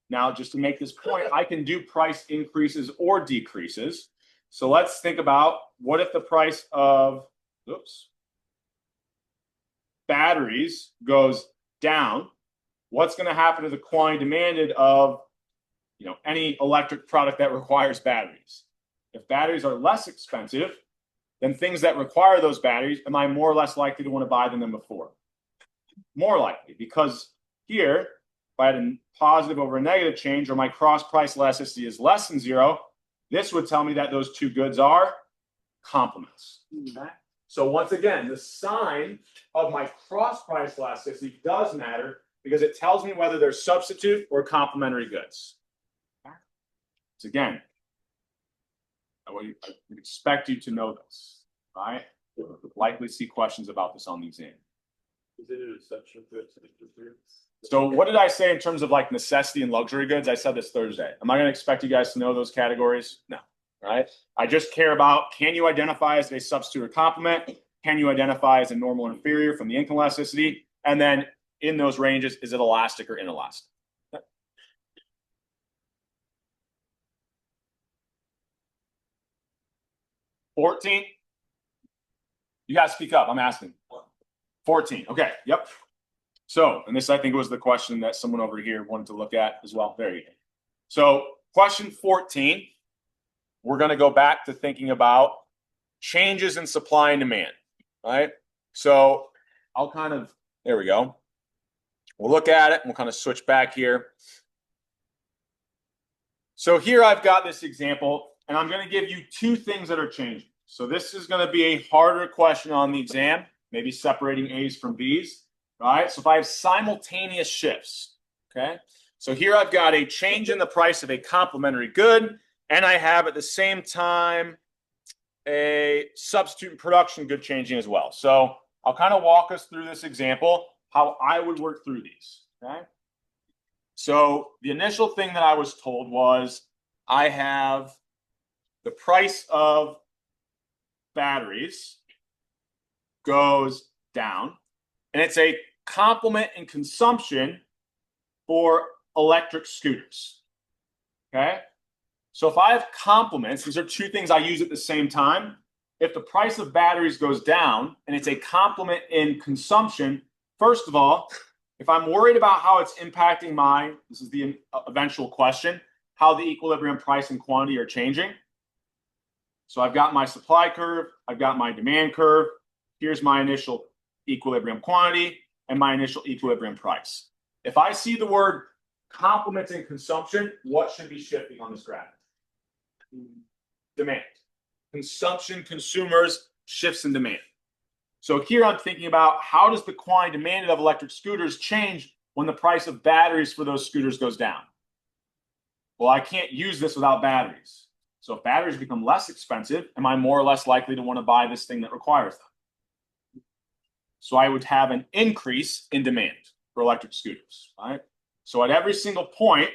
Now, just to make this point, I can do price increases or decreases. So let's think about what if the price of, batteries goes down. What's going to happen to the quantity demanded of, any electric product that requires batteries? If batteries are less expensive, then things that require those batteries, am I more or less likely to want to buy them than before? More likely, because here, if I had a positive over a negative change, or my cross price elasticity is less than 0, this would tell me that those two goods are complements. So once again, the sign of my cross price elasticity does matter because it tells me whether they're substitute or complementary goods. So again, I would expect you to know this, right? You'll likely see questions about this on the exam.
Is it an exception to
So what did I say in terms of like necessity and luxury goods? I said this Thursday. Am I going to expect you guys to know those categories? No. Right? I just care about, can you identify as a substitute or complement? Can you identify as a normal or inferior from the income elasticity? And then in those ranges, is it elastic or inelastic? 14? You guys speak up. I'm asking. 14. Okay. Yep. So, and this I think was the question that someone over here wanted to look at as well. There you go. So, question 14. We're going to go back to thinking about changes in supply and demand. Right. So, I'll there we go. We'll look at it and we'll kind of switch back here. So here I've got this example, and I'm going to give you two things that are changing. So this is going to be a harder question on the exam, maybe separating A's from B's, right? So if I have simultaneous shifts, okay? So here I've got a change in the price of a complementary good, and I have at the same time a substitute production good changing as well. So I'll kind of walk us through this example, how I would work through these, okay? So the initial thing that I was told was I have the price of batteries goes down, and it's a complement in consumption for electric scooters. Okay? So if I have complements, these are two things I use at the same time. If the price of batteries goes down and it's a complement in consumption, first of all, if I'm worried about how it's impacting this is the eventual question, how the equilibrium price and quantity are changing. So I've got my supply curve, I've got my demand curve. Here's my initial equilibrium quantity and my initial equilibrium price. If I see the word complement in consumption, what should be shifting on this graph? Demand. Consumption, consumers, shifts in demand. So here I'm thinking about how does the quantity demanded of electric scooters change when the price of batteries for those scooters goes down? Well, I can't use this without batteries. So if batteries become less expensive, am I more or less likely to want to buy this thing that requires them? So I would have an increase in demand for electric scooters, right? So at every single point,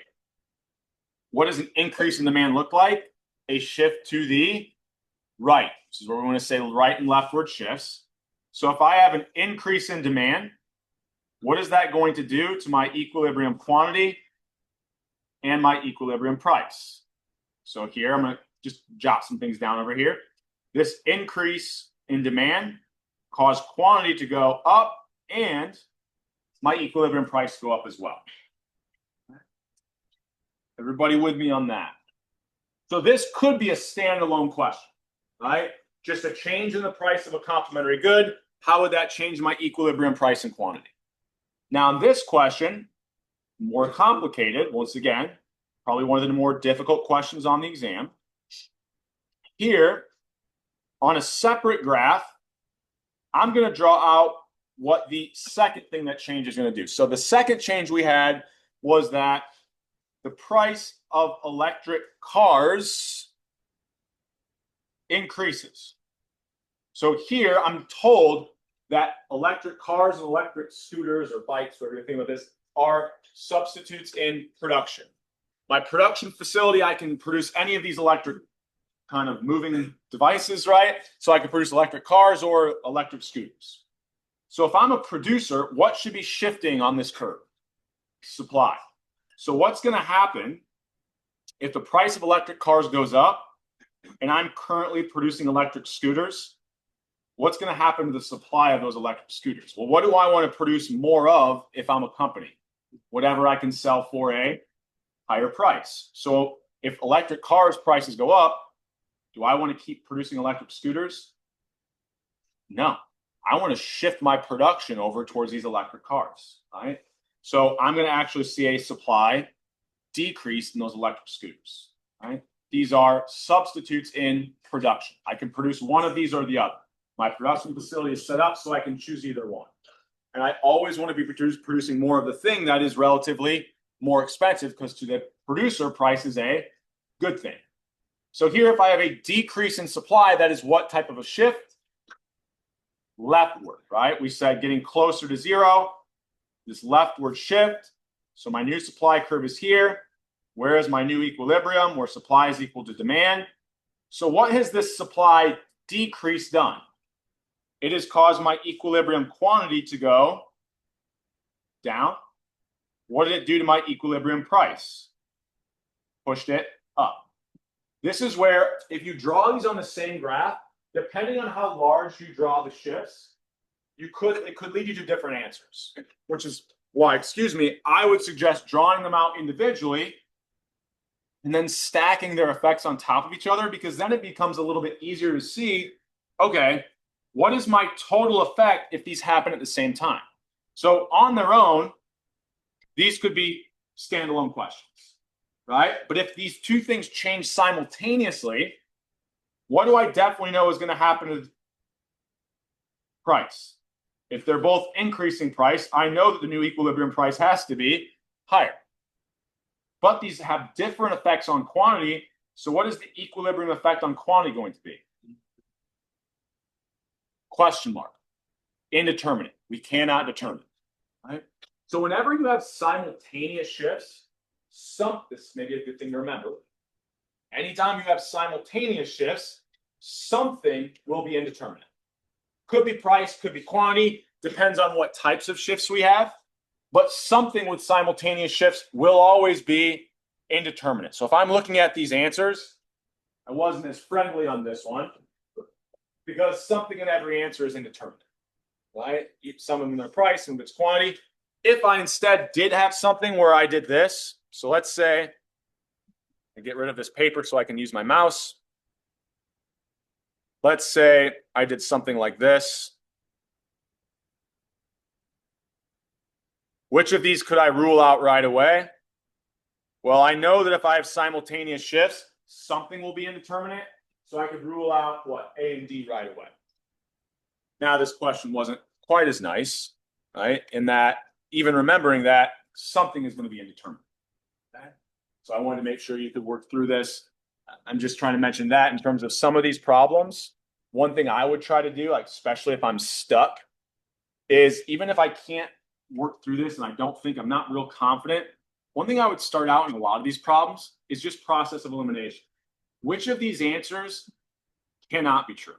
what does an increase in demand look like? A shift to the right. This is where we want to say right and leftward shifts. So if I have an increase in demand, what is that going to do to my equilibrium quantity and my equilibrium price? So here, I'm going to just jot some things down over here. This increase in demand caused quantity to go up and my equilibrium price to go up as well. Everybody with me on that? So this could be a standalone question, right? Just a change in the price of a complementary good. How would that change my equilibrium price and quantity? Now, in this question, more complicated, once again, probably one of the more difficult questions on the exam. Here, on a separate graph, I'm going to draw out what the second thing that change is going to do. So the second change we had was that the price of electric cars increases. So here I'm told that electric cars and electric scooters or bikes, whatever you think about this, are substitutes in production. My production facility, I can produce any of these electric kind of moving devices, right? So I can produce electric cars or electric scooters. So if I'm a producer, what should be shifting on this curve? Supply. So what's going to happen if the price of electric cars goes up and I'm currently producing electric scooters? What's going to happen to the supply of those electric scooters? Well, what do I want to produce more of if I'm a company? Whatever I can sell for a higher price. So if electric cars prices go up, do I want to keep producing electric scooters? No. I want to shift my production over towards these electric cars, right? So I'm going to actually see a supply decrease in those electric scooters, right? These are substitutes in production. I can produce one of these or the other. My production facility is set up so I can choose either one. And I always want to be producing more of the thing that is relatively more expensive, because to the producer, price is a good thing. So here, if I have a decrease in supply, that is what type of a shift? Leftward, right? We said getting closer to zero, this leftward shift. So my new supply curve is here. Where is my new equilibrium, where supply is equal to demand? So what has this supply decrease done? It has caused my equilibrium quantity to go down. What did it do to my equilibrium price? Pushed it up. This is where, if you draw these on the same graph, depending on how large you draw the shifts, it could lead you to different answers, which is why, I would suggest drawing them out individually and then stacking their effects on top of each other, because then it becomes a little bit easier to see, okay, what is my total effect if these happen at the same time? So on their own, these could be standalone questions, right? But if these two things change simultaneously, what do I definitely know is going to happen to price? If they're both increasing price, I know that the new equilibrium price has to be higher. But these have different effects on quantity. So what is the equilibrium effect on quantity going to be? Question mark. Indeterminate. We cannot determine, right? So whenever you have simultaneous shifts, this may be a good thing to remember. Anytime you have simultaneous shifts, something will be indeterminate. Could be price, could be quantity, depends on what types of shifts we have. But something with simultaneous shifts will always be indeterminate. So if I'm looking at these answers, I wasn't as friendly on this one, because something in every answer is indeterminate, right? Some of them are price, some of it's quantity. If I instead did have something where I did this, so let's say I get rid of this paper so I can use my mouse. Let's say I did something like this. Which of these could I rule out right away? Well, I know that if I have simultaneous shifts, something will be indeterminate. So I could rule out what? A and D right away. Now, this question wasn't quite as nice, right? In that, even remembering that something is going to be indeterminate. Okay? So I wanted to make sure you could work through this. I'm just trying to mention that in terms of some of these problems. One thing I would try to do, like especially if I'm stuck, is even if I can't work through this and I'm not real confident, one thing I would start out in a lot of these problems is just process of elimination. Which of these answers cannot be true?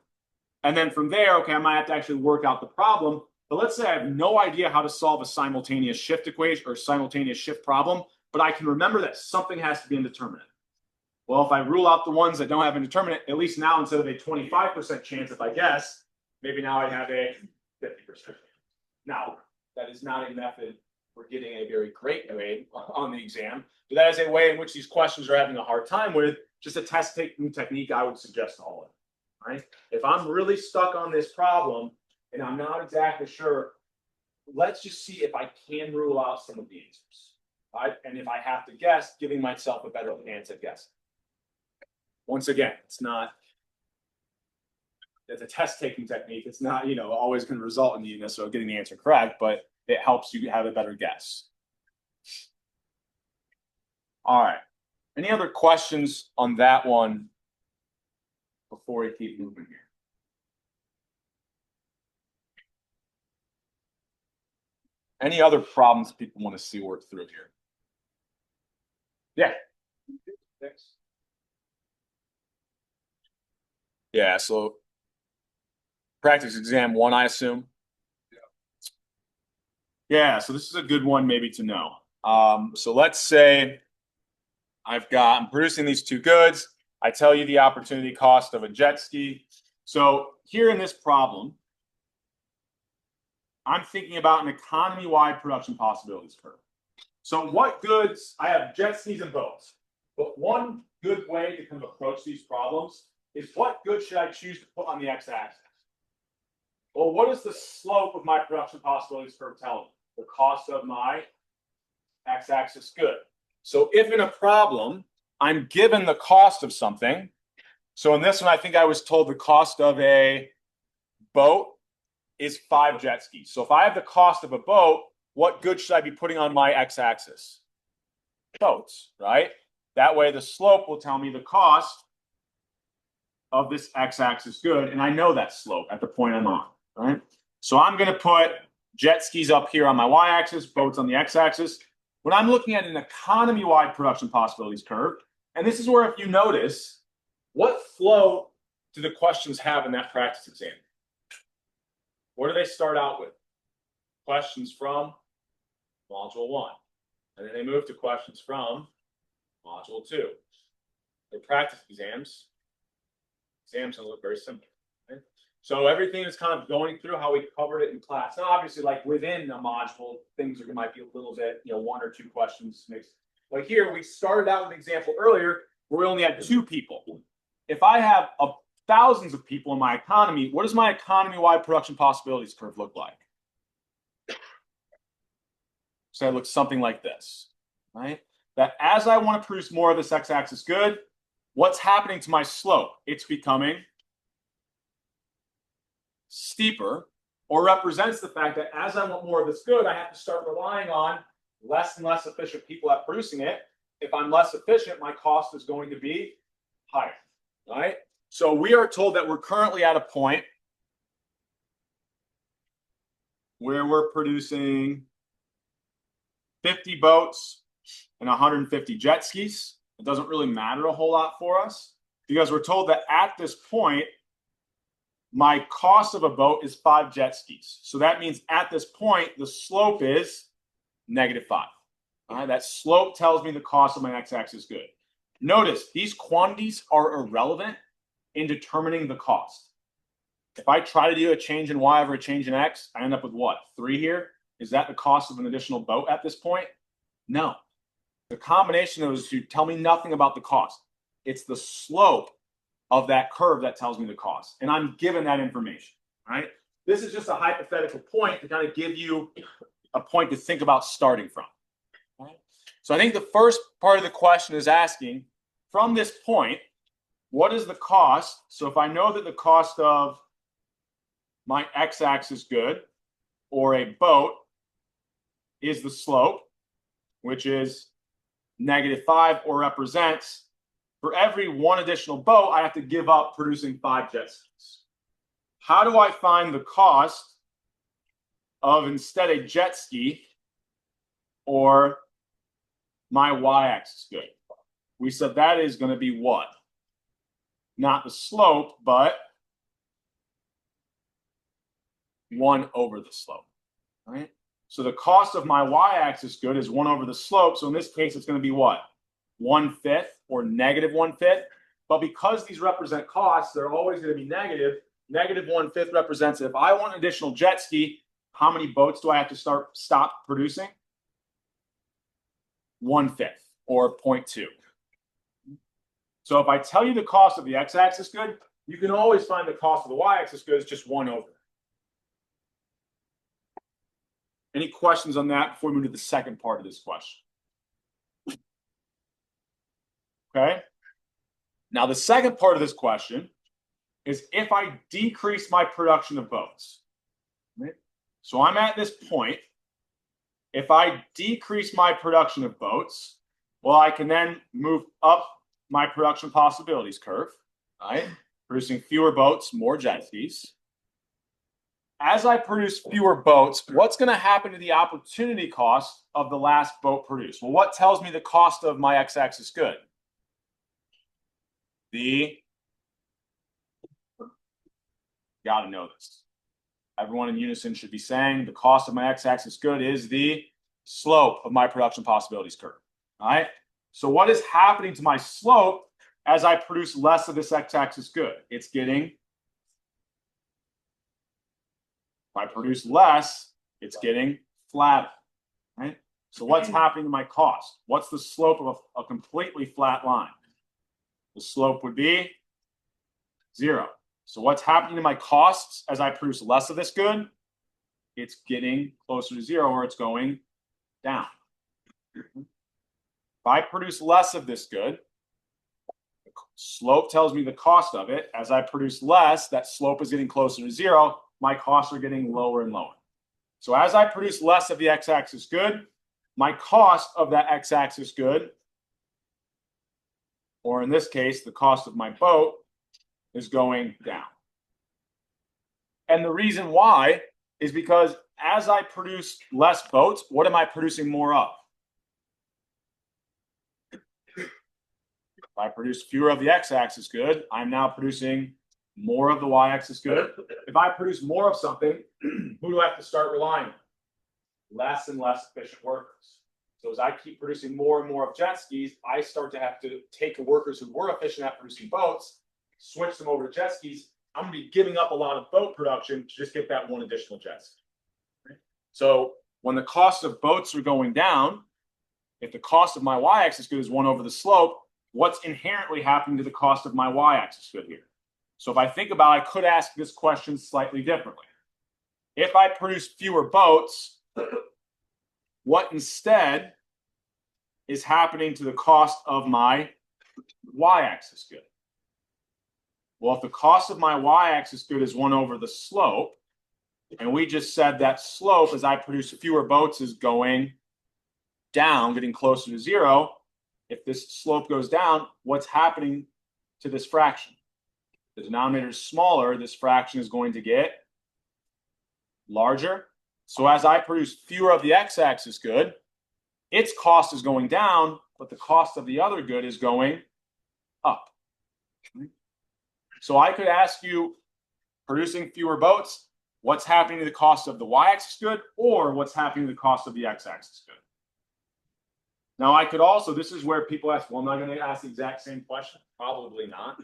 And then from there, okay, I might have to actually work out the problem. But let's say I have no idea how to solve a simultaneous shift equation or simultaneous shift problem, but I can remember that something has to be indeterminate. Well, if I rule out the ones that don't have indeterminate, at least now instead of a 25% chance if I guess, maybe now I have a 50%. Now, that is not a method for getting a very great grade on the exam, but that is a way in which these questions are having a hard time with. Just a test taking technique I would suggest to all of them, right? If I'm really stuck on this problem and I'm not exactly sure, let's just see if I can rule out some of the answers, right? And if I have to guess, giving myself a better chance at guessing. Once again, it's a test taking technique. It's not, always going to result in you necessarily getting the answer correct, but it helps you have a better guess. All right. Any other questions on that one before we keep moving here? Any other problems people want to see worked through here? Yeah. Thanks. Yeah, so practice exam 1, I assume. Yeah, so this is a good one maybe to know. So let's say I'm producing these two goods. I tell you the opportunity cost of a jet ski. So here in this problem, I'm thinking about an economy-wide production possibilities curve. So what goods, I have jet skis and boats, but one good way to kind of approach these problems is what goods should I choose to put on the x-axis? Well, what is the slope of my production possibilities curve tell me? The cost of my x-axis good. So if in a problem, I'm given the cost of something, so in this one, I think I was told the cost of a boat is 5 jet skis. So if I have the cost of a boat, what good should I be putting on my x-axis? Boats, right? That way the slope will tell me the cost of this x-axis good, and I know that slope at the point I'm on, right? So I'm going to put jet skis up here on my y-axis, boats on the x-axis. When I'm looking at an economy-wide production possibilities curve, and this is where if you notice, what flow do the questions have in that practice exam? What do they start out with? Questions from Module 1. And then they move to questions from Module 2. The practice exams will look very similar. Right? So everything is kind of going through how we covered it in class. Now, obviously, like within a module, things might be a little bit, 1 or 2 questions mixed. But here, we started out with an example earlier where we only had 2 people. If I have thousands of people in my economy, what does my economy-wide production possibilities curve look like? So it looks something like this, right? That as I want to produce more of this x-axis good, what's happening to my slope? It's becoming steeper, or represents the fact that as I want more of this good, I have to start relying on less and less efficient people at producing it. If I'm less efficient, my cost is going to be higher, right? So we are told that we're currently at a point where we're producing 50 boats and 150 jet skis. It doesn't really matter a whole lot for us because we're told that at this point, my cost of a boat is 5 jet skis. So that means at this point, the slope is -5. All right, that slope tells me the cost of my x-axis good. Notice these quantities are irrelevant in determining the cost. If I try to do a change in y over a change in x, I end up with what? 3 here? Is that the cost of an additional boat at this point? No. The combination of those two tell me nothing about the cost. It's the slope of that curve that tells me the cost. And I'm given that information, right? This is just a hypothetical point to kind of give you a point to think about starting from. Right? So I think the first part of the question is asking, from this point, what is the cost? So if I know that the cost of my x-axis good or a boat is the slope, which is -5 or represents, for every 1 additional boat, I have to give up producing 5 jet skis. How do I find the cost of instead a jet ski or my y-axis good? We said that is going to be what? Not the slope, but 1 over the slope, right? So the cost of my y-axis good is 1 over the slope. So in this case, it's going to be what? 1/5 or -1/5. But because these represent costs, they're always going to be negative. -1/5 represents if I want an additional jet ski, how many boats do I have to stop producing? 1/5 or 0.2. So if I tell you the cost of the x-axis good, you can always find the cost of the y-axis good is just 1 over. Any questions on that before we move to the second part of this question? Okay. Now, the second part of this question is if I decrease my production of boats. Right? So I'm at this point. If I decrease my production of boats, well, I can then move up my production possibilities curve, right? Producing fewer boats, more jet skis. As I produce fewer boats, what's going to happen to the opportunity cost of the last boat produced? Well, what tells me the cost of my x-axis good? Got to know this. Everyone in unison should be saying the cost of my x-axis good is the slope of my production possibilities curve. All right. So what is happening to my slope as I produce less of this x-axis good? It's getting, if I produce less, it's getting flatter. Right. So what's happening to my cost? What's the slope of a completely flat line? The slope would be 0. So what's happening to my costs as I produce less of this good? It's getting closer to 0, or it's going down. If I produce less of this good, the slope tells me the cost of it. As I produce less, that slope is getting closer to 0. My costs are getting lower and lower. So as I produce less of the x-axis good, my cost of that x-axis good, or in this case, the cost of my boat, is going down. And the reason why is because as I produce less boats, what am I producing more of? If I produce fewer of the x-axis good, I'm now producing more of the y-axis good. If I produce more of something, who do I have to start relying on? Less and less efficient workers. So as I keep producing more and more of jet skis, I start to have to take the workers who were efficient at producing boats, switch them over to jet skis. I'm going to be giving up a lot of boat production to just get that one additional jet ski. Right? So when the cost of boats are going down, if the cost of my y-axis good is 1 over the slope, what's inherently happening to the cost of my y-axis good here? So if I think about it, I could ask this question slightly differently. If I produce fewer boats, what instead is happening to the cost of my y-axis good? Well, if the cost of my y-axis good is 1 over the slope, and we just said that slope as I produce fewer boats is going down, getting closer to 0, if this slope goes down, what's happening to this fraction? The denominator is smaller, this fraction is going to get larger. So as I produce fewer of the x-axis good, its cost is going down, but the cost of the other good is going up. So I could ask you, producing fewer boats, what's happening to the cost of the y-axis good, or what's happening to the cost of the x-axis good? Now I could also, this is where people ask, well, am I going to ask the exact same question? Probably not,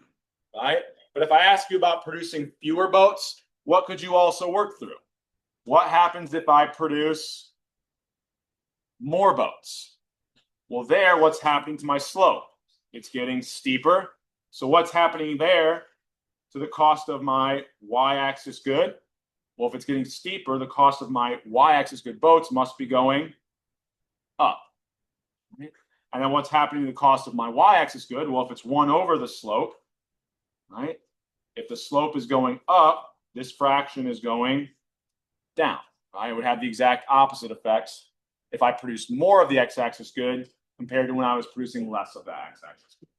right? But if I ask you about producing fewer boats, what could you also work through? What happens if I produce more boats? Well, there, what's happening to my slope? It's getting steeper. So what's happening there to the cost of my y-axis good? Well, if it's getting steeper, the cost of my y-axis good boats must be going up. Right? And then what's happening to the cost of my y-axis good? Well, if it's 1 over the slope, right? If the slope is going up, this fraction is going down. Right? It would have the exact opposite effects if I produced more of the x-axis good compared to when I was producing less of the x-axis good.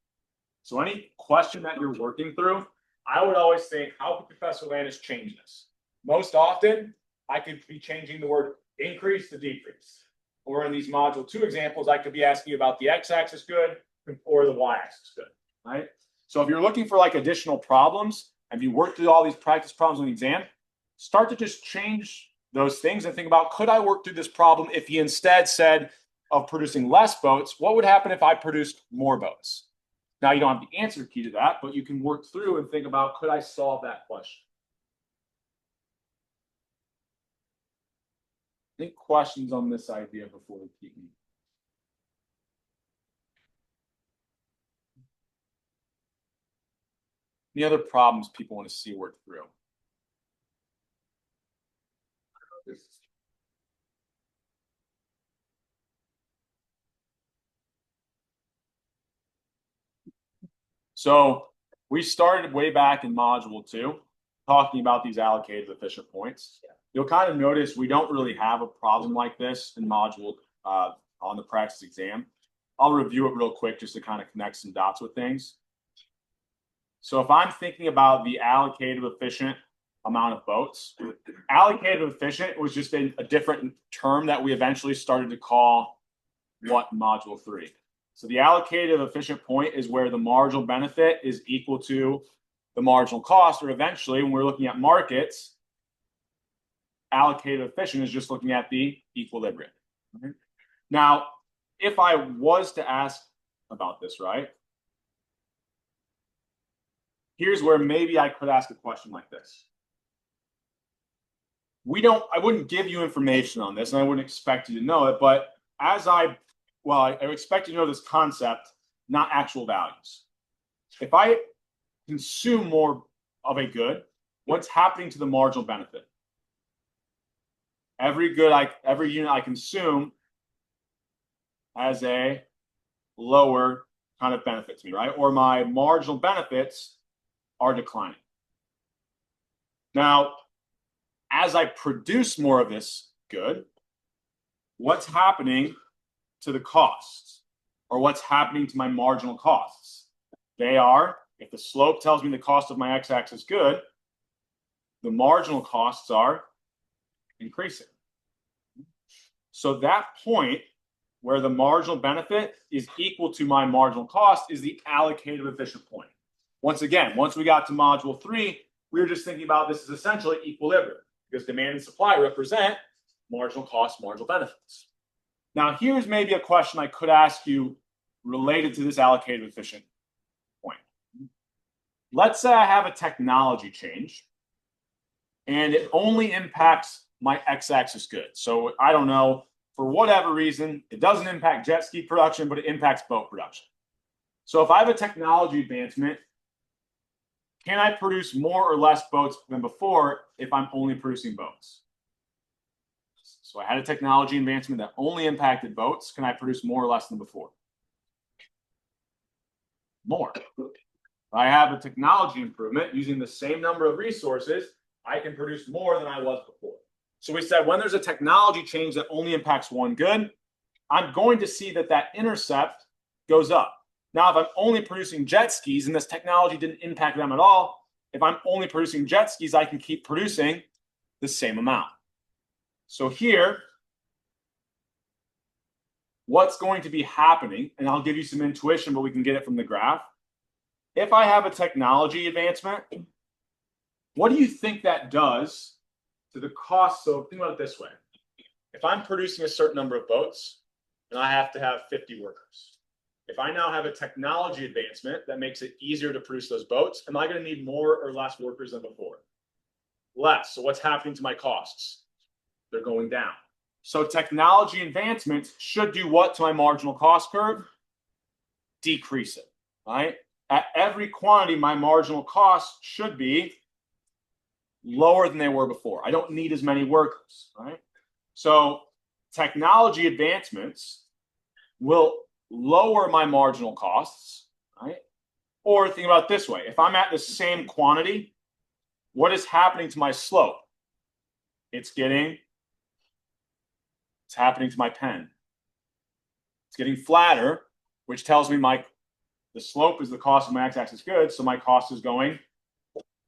So any question that you're working through, I would always think, how could Professor Landis change this? Most often, I could be changing the word increase to decrease. Or in these module 2 examples, I could be asking you about the x-axis good or the y-axis good, right? So if you're looking for like additional problems, and you work through all these practice problems on the exam, start to just change those things and think about, could I work through this problem if he instead said of producing less boats, what would happen if I produced more boats? Now, you don't have the answer key to that, but you can work through and think about, could I solve that question? Any questions on this idea before we keep moving? Any other problems people want to see worked through? So we started way back in module 2 talking about these allocated efficient points. Yeah. You'll kind of notice we don't really have a problem like this in module on the practice exam. I'll review it real quick just to kind of connect some dots with things. So if I'm thinking about the allocated efficient amount of boats, allocated efficient was just a different term that we eventually started to call what in module 3. So the allocated efficient point is where the marginal benefit is equal to the marginal cost, or eventually when we're looking at markets, allocated efficient is just looking at the equilibrium. Now, if I was to ask about this, right? Here's where maybe I could ask a question like this. I wouldn't give you information on this, and I wouldn't expect you to know it, but I expect you to know this concept, not actual values. If I consume more of a good, what's happening to the marginal benefit? Every unit I consume has a lower kind of benefit to me, right? Or my marginal benefits are declining. Now, as I produce more of this good, what's happening to the costs? Or what's happening to my marginal costs? They are, if the slope tells me the cost of my x-axis good, the marginal costs are increasing. So that point where the marginal benefit is equal to my marginal cost is the allocative efficient point. Once again, once we got to module 3, we were just thinking about this as essentially equilibrium, because demand and supply represent marginal costs, marginal benefits. Now, here's maybe a question I could ask you related to this allocative efficient point. Let's say I have a technology change, and it only impacts my x-axis good. So I don't know, for whatever reason, it doesn't impact jet ski production, but it impacts boat production. So if I have a technology advancement, can I produce more or less boats than before if I'm only producing boats? So I had a technology advancement that only impacted boats. Can I produce more or less than before? More. If I have a technology improvement using the same number of resources, I can produce more than I was before. So we said when there's a technology change that only impacts one good, I'm going to see that that intercept goes up. Now, if I'm only producing jet skis and this technology didn't impact them at all, if I'm only producing jet skis, I can keep producing the same amount. So here, what's going to be happening, and I'll give you some intuition, but we can get it from the graph. If I have a technology advancement, what do you think that does to the cost? So think about it this way. If I'm producing a certain number of boats and I have to have 50 workers, if I now have a technology advancement that makes it easier to produce those boats, am I going to need more or less workers than before? Less. So what's happening to my costs? They're going down. So technology advancements should do what to my marginal cost curve? Decrease it, right? At every quantity, my marginal costs should be lower than they were before. I don't need as many workers, right? So technology advancements will lower my marginal costs, right? Or think about it this way. If I'm at the same quantity, what is happening to my slope? It's happening to my pen. It's getting flatter, which tells me the slope is the cost of my x-axis good, so my cost is going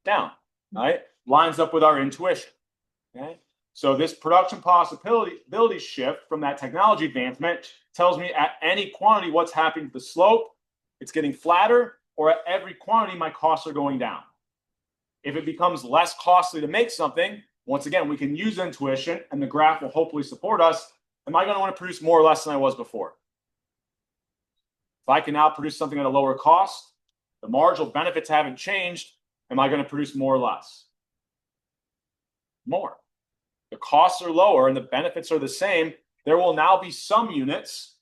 down, right? Lines up with our intuition, okay? So this production possibility shift from that technology advancement tells me at any quantity what's happening to the slope. It's getting flatter, or at every quantity, my costs are going down. If it becomes less costly to make something, once again, we can use intuition, and the graph will hopefully support us. Am I going to want to produce more or less than I was before? If I can now produce something at a lower cost, the marginal benefits haven't changed, am I going to produce more or less? More. The costs are lower and the benefits are the same. There will now be some units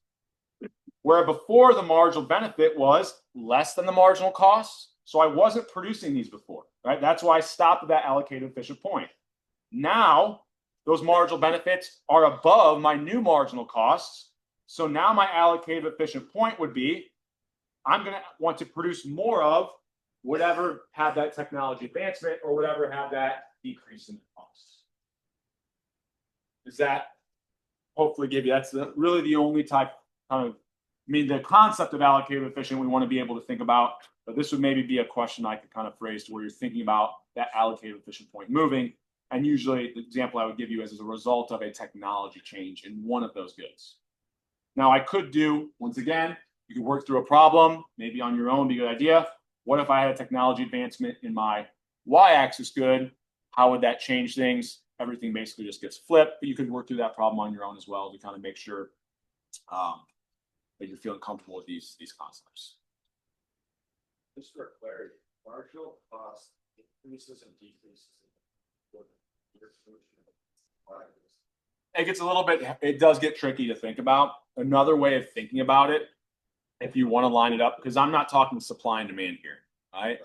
where before the marginal benefit was less than the marginal cost. So I wasn't producing these before, right? That's why I stopped at that allocated efficient point. Now, those marginal benefits are above my new marginal costs. So now my allocated efficient point would be, I'm going to want to produce more of whatever had that technology advancement or whatever had that decrease in the costs. Does that hopefully give you, that's really the only type of, the concept of allocated efficient we want to be able to think about, but this would maybe be a question I could kind of phrase to where you're thinking about that allocated efficient point moving. And usually the example I would give you is as a result of a technology change in one of those goods. Now I could do, once again, you could work through a problem, maybe on your own, be a good idea. What if I had a technology advancement in my y-axis good? How would that change things? Everything basically just gets flipped, but you could work through that problem on your own as well to kind of make sure that you're feeling comfortable with these concepts.
Just for clarity, marginal cost increases and decreases.
It gets a little bit, it does get tricky to think about. Another way of thinking about it, if you want to line it up, because I'm not talking supply and demand here, right?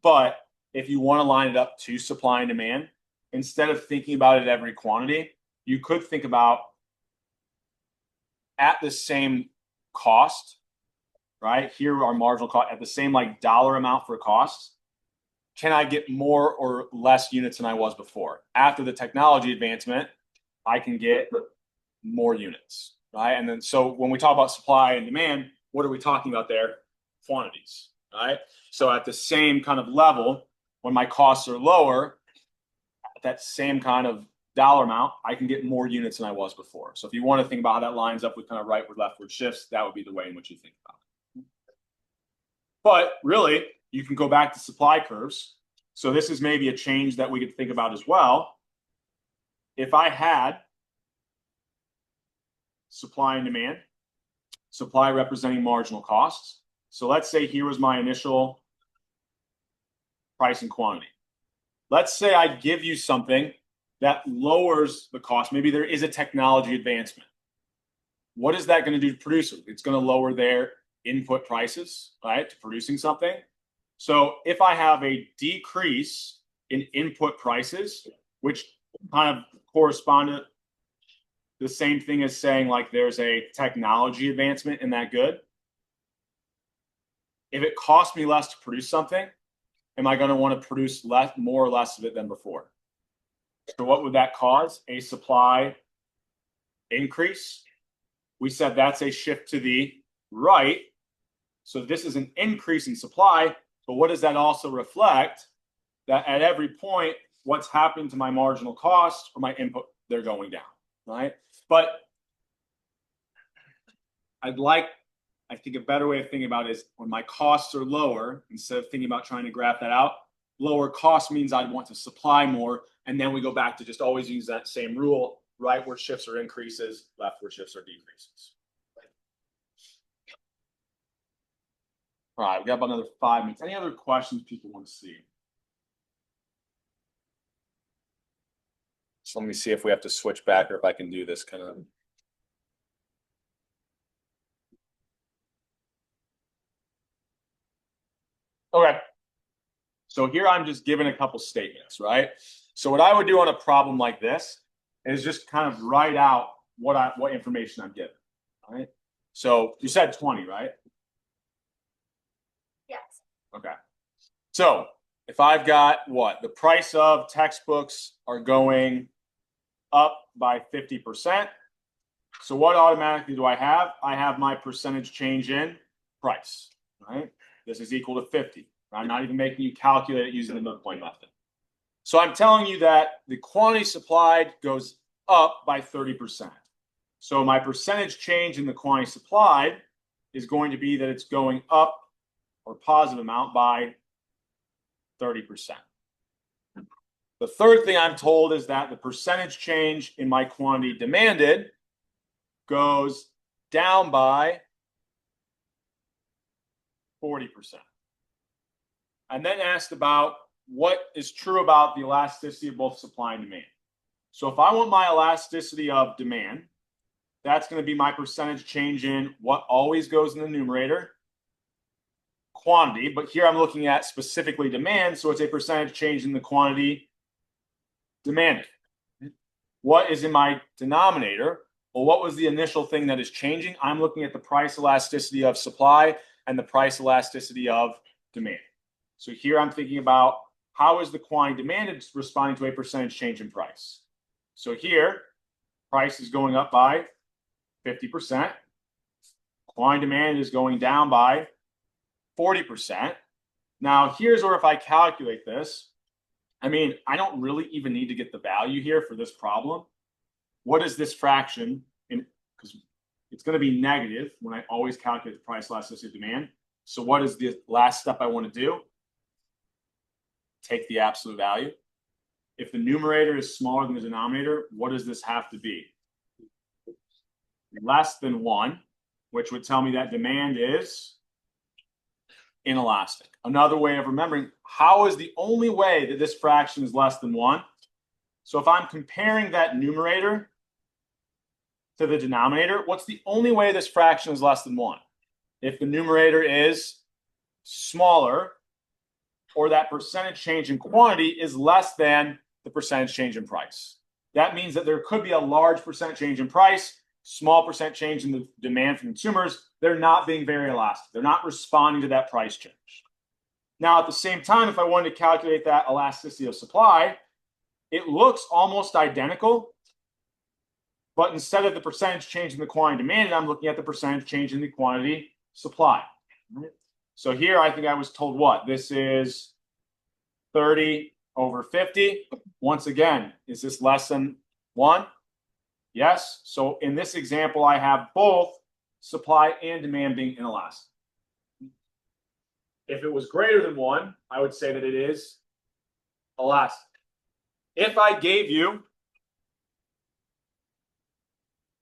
But if you want to line it up to supply and demand, instead of thinking about it every quantity, you could think about at the same cost, right? Here our marginal cost at the same like dollar amount for costs. Can I get more or less units than I was before? After the technology advancement, I can get more units, right? And then so when we talk about supply and demand, what are we talking about there? Quantities, right? So at the same kind of level, when my costs are lower, at that same kind of dollar amount, I can get more units than I was before. So if you want to think about how that lines up with kind of rightward, leftward shifts, that would be the way in which you think about it. But really, you can go back to supply curves. So this is maybe a change that we could think about as well. If I had supply and demand, supply representing marginal costs. So let's say here was my initial price and quantity. Let's say I give you something that lowers the cost. Maybe there is a technology advancement. What is that going to do to producers? It's going to lower their input prices, right, to producing something. So if I have a decrease in input prices, which kind of correspond to the same thing as saying like there's a technology advancement in that good. If it costs me less to produce something, am I going to want to produce more or less of it than before? So what would that cause? A supply increase. We said that's a shift to the right. So this is an increase in supply. But what does that also reflect? That at every point, what's happening to my marginal cost or my input, they're going down, right? But I think a better way of thinking about it is when my costs are lower, instead of thinking about trying to graph that out, lower cost means I'd want to supply more. And then we go back to just always use that same rule, rightward shifts are increases, leftward shifts are decreases. All right, we got about another 5 minutes. Any other questions people want to see? So let me see if we have to switch back or if I can do this kind of. Okay. So here I'm just giving a couple statements, right? So what I would do on a problem like this is just kind of write out what information I'm given, right? So you said 20, right?
Yes.
Okay. So if I've got what? The price of textbooks are going up by 50%. So what automatically do I have? I have my percentage change in price, right? This is equal to 50. I'm not even making you calculate it using the midpoint method. So I'm telling you that the quantity supplied goes up by 30%. So my percentage change in the quantity supplied is going to be that it's going up or positive amount by 30%. The third thing I'm told is that the percentage change in my quantity demanded goes down by 40%. And then asked about what is true about the elasticity of both supply and demand. So if I want my elasticity of demand, that's going to be my percentage change in what always goes in the numerator, quantity. But here I'm looking at specifically demand, so it's a percentage change in the quantity demanded. What is in my denominator? Well, what was the initial thing that is changing? I'm looking at the price elasticity of supply and the price elasticity of demand. So here I'm thinking about how is the quantity demanded responding to a percentage change in price. So here, price is going up by 50%. Quantity demand is going down by 40%. Now, here's where if I calculate this, I mean, I don't really even need to get the value here for this problem. What is this fraction? Because it's going to be negative when I always calculate the price elasticity of demand. So what is the last step I want to do? Take the absolute value. If the numerator is smaller than the denominator, what does this have to be? less than 1, which would tell me that demand is inelastic. Another way of remembering, how is the only way that this fraction is less than 1? So if I'm comparing that numerator to the denominator, what's the only way this fraction is less than 1? If the numerator is smaller, or that percentage change in quantity is less than the percentage change in price. That means that there could be a large percent change in price, small percent change in the demand from consumers. They're not being very elastic. They're not responding to that price change. Now, at the same time, if I wanted to calculate that elasticity of supply, it looks almost identical, but instead of the percentage change in the quantity demanded, I'm looking at the percentage change in the quantity supplied. So here, I think I was told what? This is 30 over 50. Once again, is this less than 1? Yes. So in this example, I have both supply and demand being inelastic. If it was greater than 1, I would say that it is elastic. If I gave you,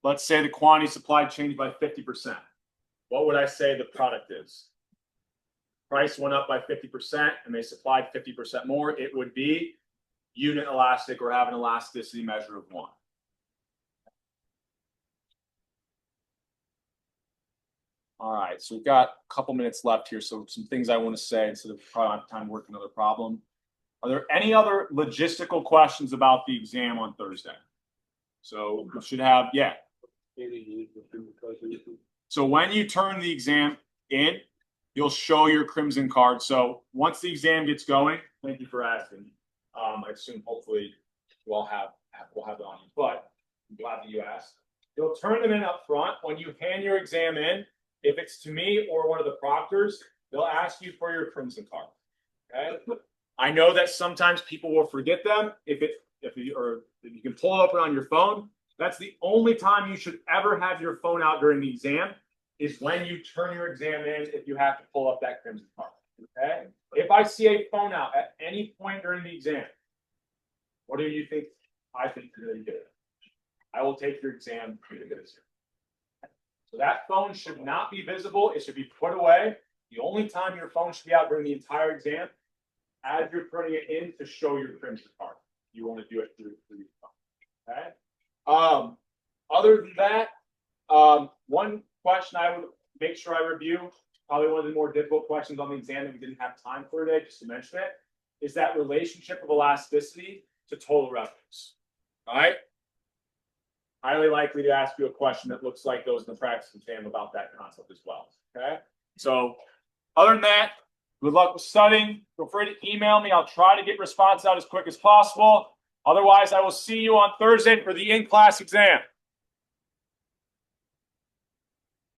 let's say the quantity supplied changed by 50%, what would I say the product is? Price went up by 50% and they supplied 50% more. It would be unit elastic or have an elasticity measure of 1. All right, so we've got a couple minutes left here. So some things I want to say instead of probably have time to work another problem. Are there any other logistical questions about the exam on Thursday? So we should have, yeah. So when you turn the exam in, you'll show your Crimson card. So once the exam gets going, thank you for asking. I assume hopefully we'll have it on you, but I'm glad that you asked. You'll turn them in up front. When you hand your exam in, if it's to me or one of the proctors, they'll ask you for your Crimson card. Okay. I know that sometimes people will forget them. If you can pull it open on your phone, that's the only time you should ever have your phone out during the exam is when you turn your exam in, if you have to pull up that Crimson card. Okay. If I see a phone out at any point during the exam, what do you think I think you're going to do? I will take your exam. So that phone should not be visible. It should be put away. The only time your phone should be out during the entire exam, as you're putting it in to show your Crimson card. You want to do it through your phone. Okay. Other than that, one question I would make sure I review, probably one of the more difficult questions on the exam that we didn't have time for today, just to mention it, is that relationship of elasticity to total revenues. All right. Highly likely to ask you a question that looks like those in the practice exam about that concept as well. Okay. So other than that, good luck with studying. Feel free to email me. I'll try to get response out as quick as possible. Otherwise, I will see you on Thursday for the in-class exam.